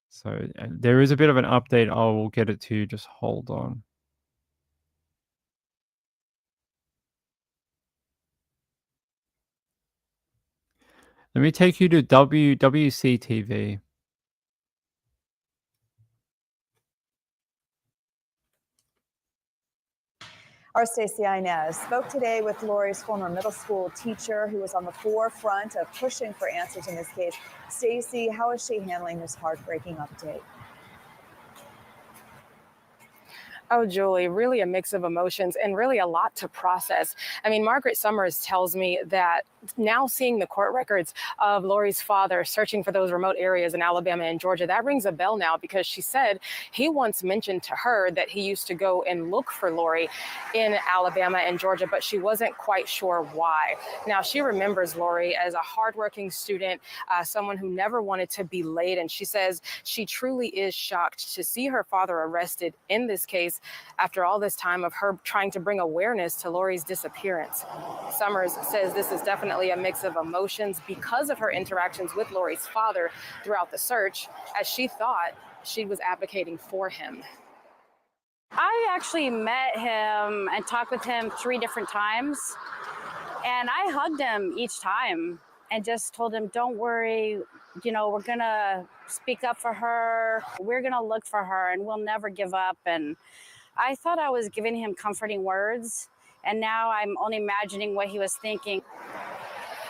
Speaker 1: So there is a bit of an update. I will get it to you. Just hold on. Let me take you to WWC-TV.
Speaker 4: Our Stacey Inez spoke today with Lori's former middle school teacher who was on the forefront of pushing for answers in this case. Stacey, how is she handling this heartbreaking update?
Speaker 6: Oh, Julie, really a mix of emotions and really a lot to process. I mean, Margaret Summers tells me that now seeing the court records of Lori's father searching for those remote areas in Alabama and Georgia, that rings a bell now, because she said he once mentioned to her that he used to go and look for Lori in Alabama and Georgia, but she wasn't quite sure why. Now, she remembers Lori as a hardworking student, someone who never wanted to be late. And she says she truly is shocked to see her father arrested in this case after all this time of her trying to bring awareness to Lori's disappearance. Summers says this is definitely a mix of emotions because of her interactions with Lori's father throughout the search, as she thought she was advocating for him.
Speaker 7: I actually met him and talked with him 3 different times, and I hugged him each time and just told him, don't worry, you know, we're gonna speak up for her, we're gonna look for her, and we'll never give up. And I thought I was giving him comforting words, and now I'm only imagining what he was thinking.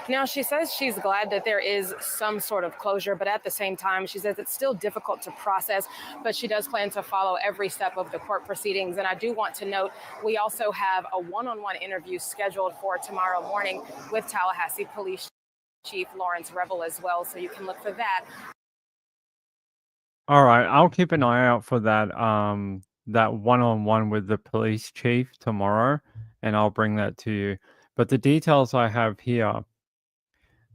Speaker 6: Now, she says she's glad that there is some sort of closure, but at the same time, she says it's still difficult to process, but she does plan to follow every step of the court proceedings. And I do want to note, we also have a one-on-one interview scheduled for tomorrow morning with Tallahassee Police Chief Lawrence Revel as well, so you can look for that.
Speaker 1: All right, I'll keep an eye out for that that one-on-one with the police chief tomorrow, and I'll bring that to you. But the details I have here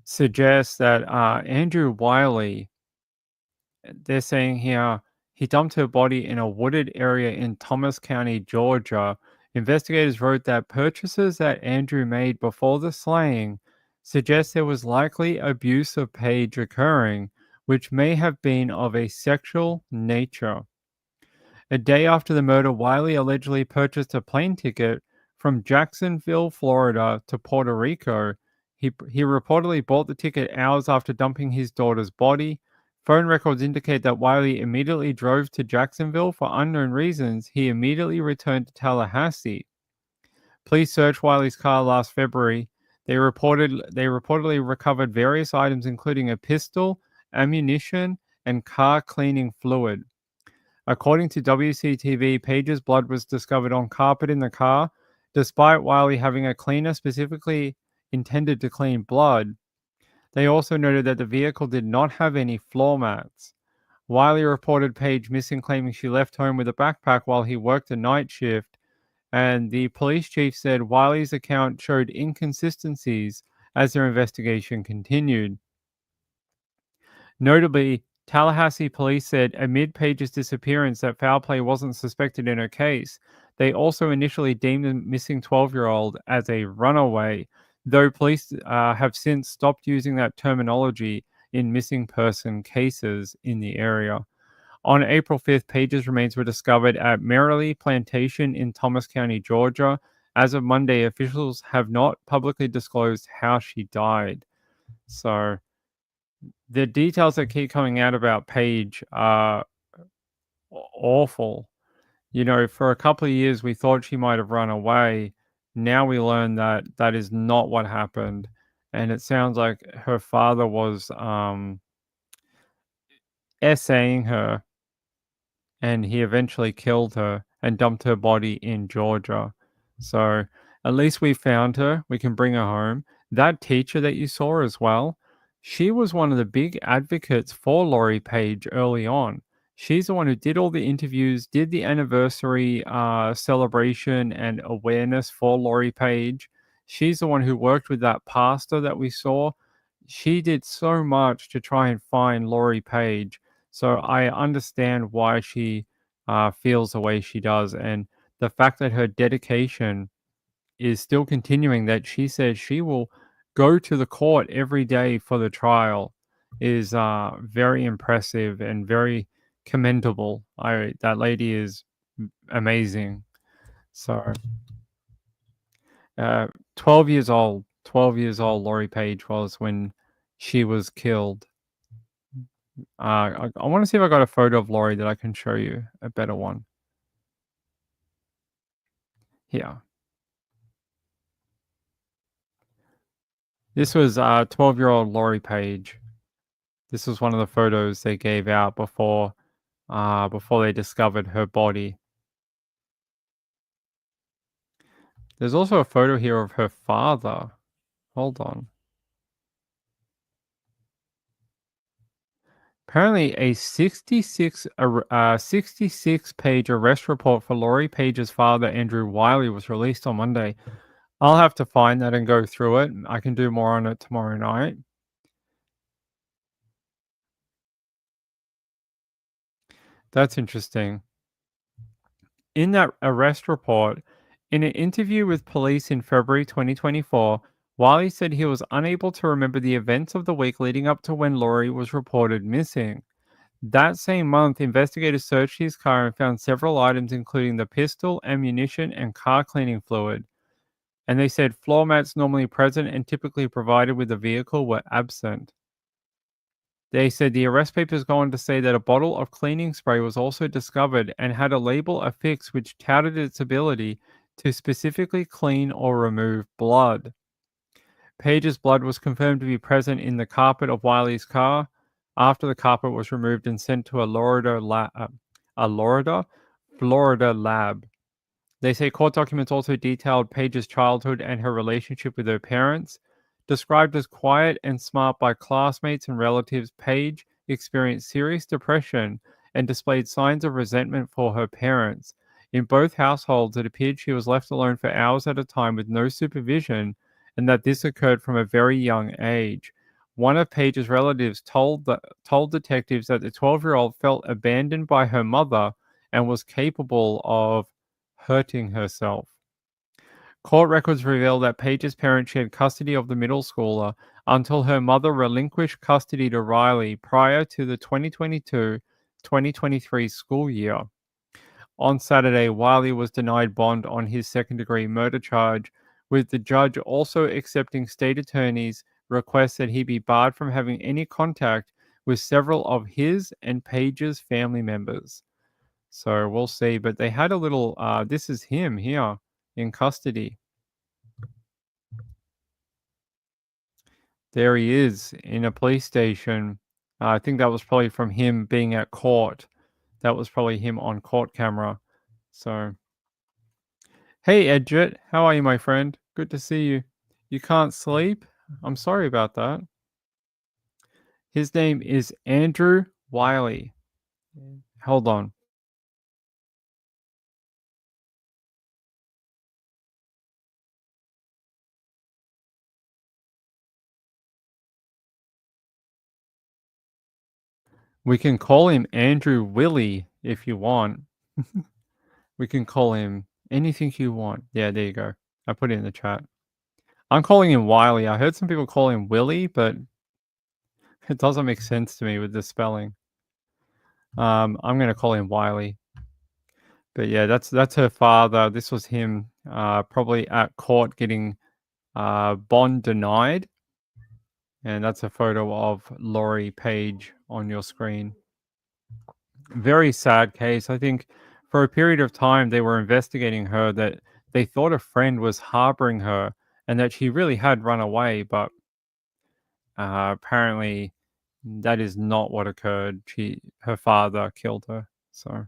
Speaker 1: suggest that Andrew Wiley, they're saying here, he dumped her body in a wooded area in Thomas County, Georgia. Investigators wrote that purchases that Andrew made before the slaying suggest there was likely abuse of Page occurring, which may have been of a sexual nature. A day after the murder, Wiley allegedly purchased a plane ticket from Jacksonville, Florida to Puerto Rico. He reportedly bought the ticket hours after dumping his daughter's body. Phone records indicate that Wiley immediately drove to Jacksonville. For unknown reasons, he immediately returned to Tallahassee. Police searched Wiley's car last February. They reportedly recovered various items, including a pistol, ammunition, and car cleaning fluid. According to WCTV, Page's blood was discovered on carpet in the car, despite Wiley having a cleaner specifically intended to clean blood. They also noted that the vehicle did not have any floor mats. Wiley reported Page missing, claiming she left home with a backpack while he worked a night shift, and the police chief said Wiley's account showed inconsistencies as their investigation continued. Notably, Tallahassee police said amid Page's disappearance that foul play wasn't suspected in her case. They also initially deemed the missing 12-year-old as a runaway, though police have since stopped using that terminology in missing person cases in the area. On April 5th, Page's remains were discovered at Merrily Plantation in Thomas County, Georgia. As of Monday, officials have not publicly disclosed how she died. So the details that keep coming out about Paige are awful. You know, for a couple of years, we thought she might have run away. Now we learn that that is not what happened. And it sounds like her father was essaying her, and he eventually killed her and dumped her body in Georgia. So at least we found her. We can bring her home. That teacher that you saw as well, she was one of the big advocates for Lori Page early on. She's the one who did all the interviews, did the anniversary celebration and awareness for Lori Page. She's the one who worked with that pastor that we saw. She did so much to try and find Lori Page. So I understand why she feels the way she does. And the fact that her dedication is still continuing, that she says she will go to the court every day for the trial, is very impressive and very commendable. That lady is amazing. So 12 years old Lori Page was when she was killed. I want to see if I got a photo of Lori that I can show you, a better one. Here. This was 12-year-old Lori Page. This was one of the photos they gave out before they discovered her body. There's also a photo here of her father. Hold on. Apparently, a 66-page arrest report for Lori Page's father, Andrew Wiley, was released on Monday. I'll have to find that and go through it. I can do more on it tomorrow night. That's interesting. In that arrest report, in an interview with police in February 2024, Wiley said he was unable to remember the events of the week leading up to when Lori was reported missing. That same month, investigators searched his car and found several items, including the pistol, ammunition, and car cleaning fluid. And they said floor mats normally present and typically provided with the vehicle were absent. They said the arrest papers go on to say that a bottle of cleaning spray was also discovered and had a label affixed which touted its ability to specifically clean or remove blood. Page's blood was confirmed to be present in the carpet of Wiley's car after the carpet was removed and sent to a Florida lab. They say court documents also detailed Page's childhood and her relationship with her parents. Described as quiet and smart by classmates and relatives, Page experienced serious depression and displayed signs of resentment for her parents. In both households, it appeared she was left alone for hours at a time with no supervision, and that this occurred from a very young age. One of Page's relatives told detectives that the 12-year-old felt abandoned by her mother and was capable of hurting herself. Court records reveal that Page's parents shared custody of the middle schooler until her mother relinquished custody to Riley prior to the 2022-2023 school year. On Saturday, Wiley was denied bond on his second-degree murder charge, with the judge also accepting state attorney's request that he be barred from having any contact with several of his and Page's family members. So we'll see. But they had a little, this is him here in custody. There he is in a police station. I think that was probably from him being at court. That was probably him on court camera. So, hey, Edget, how are you, my friend? Good to see you. You can't sleep? I'm sorry about that. His name is Andrew Wiley. Hold on. We can call him Andrew Willie if you want. We can call him anything you want. Yeah, there you go. I put it in the chat. I'm calling him Wiley. I heard some people call him Willie, but it doesn't make sense to me with the spelling. I'm going to call him Wiley. But yeah, that's her father. This was him probably at court getting bond denied. And that's a photo of Lori Page on your screen. Very sad case. I think for a period of time they were investigating her, that they thought a friend was harboring her and that she really had run away, but apparently that is not what occurred. Her father killed her. So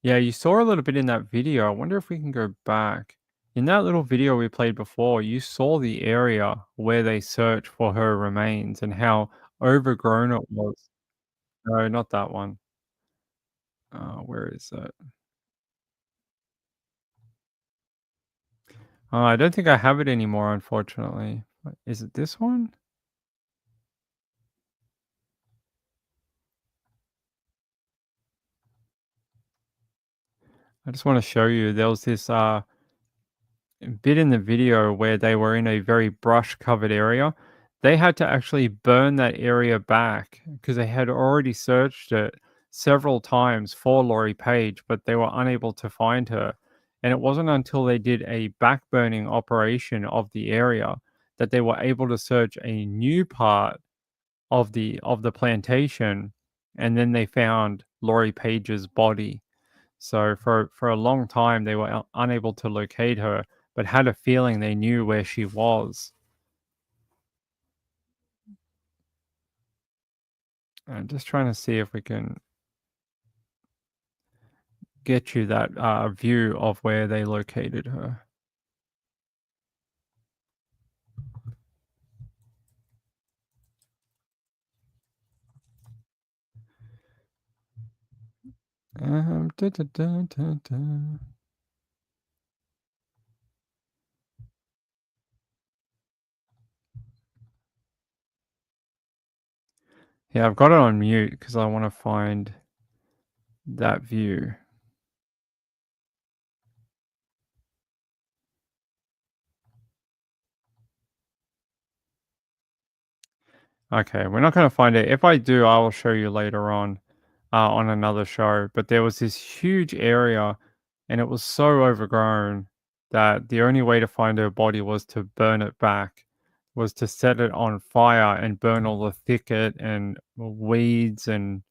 Speaker 1: yeah, you saw a little bit in that video. I wonder if we can go back. In that little video we played before, you saw the area where they searched for her remains and how overgrown it was. No, not that one. Where is that? I don't think I have it anymore, unfortunately. Is it this one? I just want to show you. There was this bit in the video where they were in a very brush-covered area. They had to actually burn that area back because they had already searched it several times for Lori Page, but they were unable to find her. And it wasn't until they did a back-burning operation of the area that they were able to search a new part of the plantation, and then they found Lori Page's body. So for a long time they were unable to locate her, but had a feeling they knew where she was. I'm just trying to see if we can get you that view of where they located her. Da, da, da, da, da. Yeah, I've got it on mute because I want to find that view. Okay, we're not going to find it. If I do, I will show you later on another show. But there was this huge area, and it was so overgrown that the only way to find her body was to burn it back, was to set it on fire and burn all the thicket and weeds and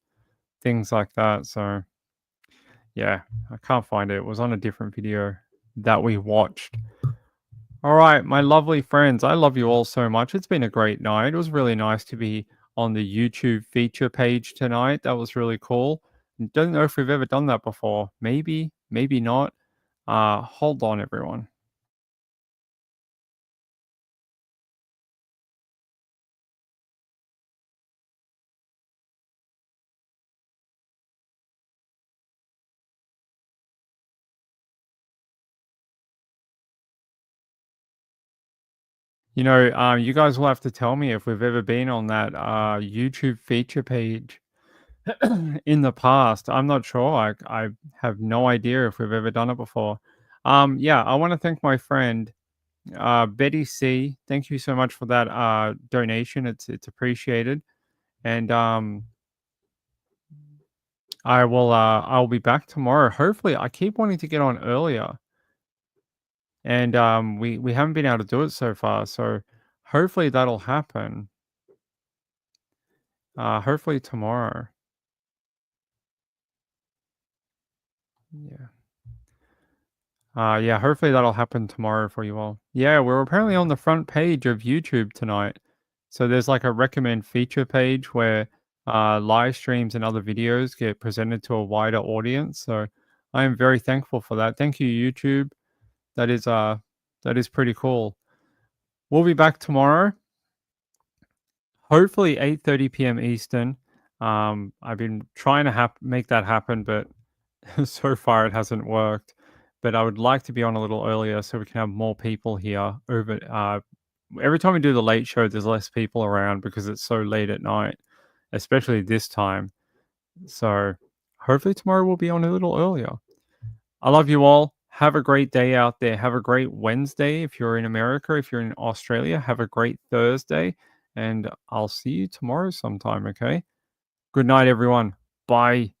Speaker 1: things like that. So yeah, I can't find it. It was on a different video that we watched. All right, my lovely friends, I love you all so much. It's been a great night. It was really nice to be on the YouTube feature page tonight. That was really cool. Don't know if we've ever done that before. Maybe, maybe not. Hold on, everyone. You know, you guys will have to tell me if we've ever been on that YouTube feature page in the past. I'm not sure. I have no idea if we've ever done it before. Yeah, I want to thank my friend Betty C. Thank you so much for that donation. It's appreciated. And I'll be back tomorrow. Hopefully, I keep wanting to get on earlier. And we haven't been able to do it so far, so hopefully that'll happen. Hopefully tomorrow. Yeah. Yeah, hopefully that'll happen tomorrow for you all. Yeah, we're apparently on the front page of YouTube tonight. So there's like a recommend feature page where live streams and other videos get presented to a wider audience. So I am very thankful for that. Thank you, YouTube. That is pretty cool. We'll be back tomorrow. Hopefully 8:30 p.m. Eastern. I've been trying to make that happen, but so far it hasn't worked. But I would like to be on a little earlier so we can have more people here. Every time we do the late show, there's less people around because it's so late at night, especially this time. So hopefully tomorrow we'll be on a little earlier. I love you all. Have a great day out there. Have a great Wednesday if you're in America. If you're in Australia, have a great Thursday. And I'll see you tomorrow sometime, okay? Good night, everyone. Bye.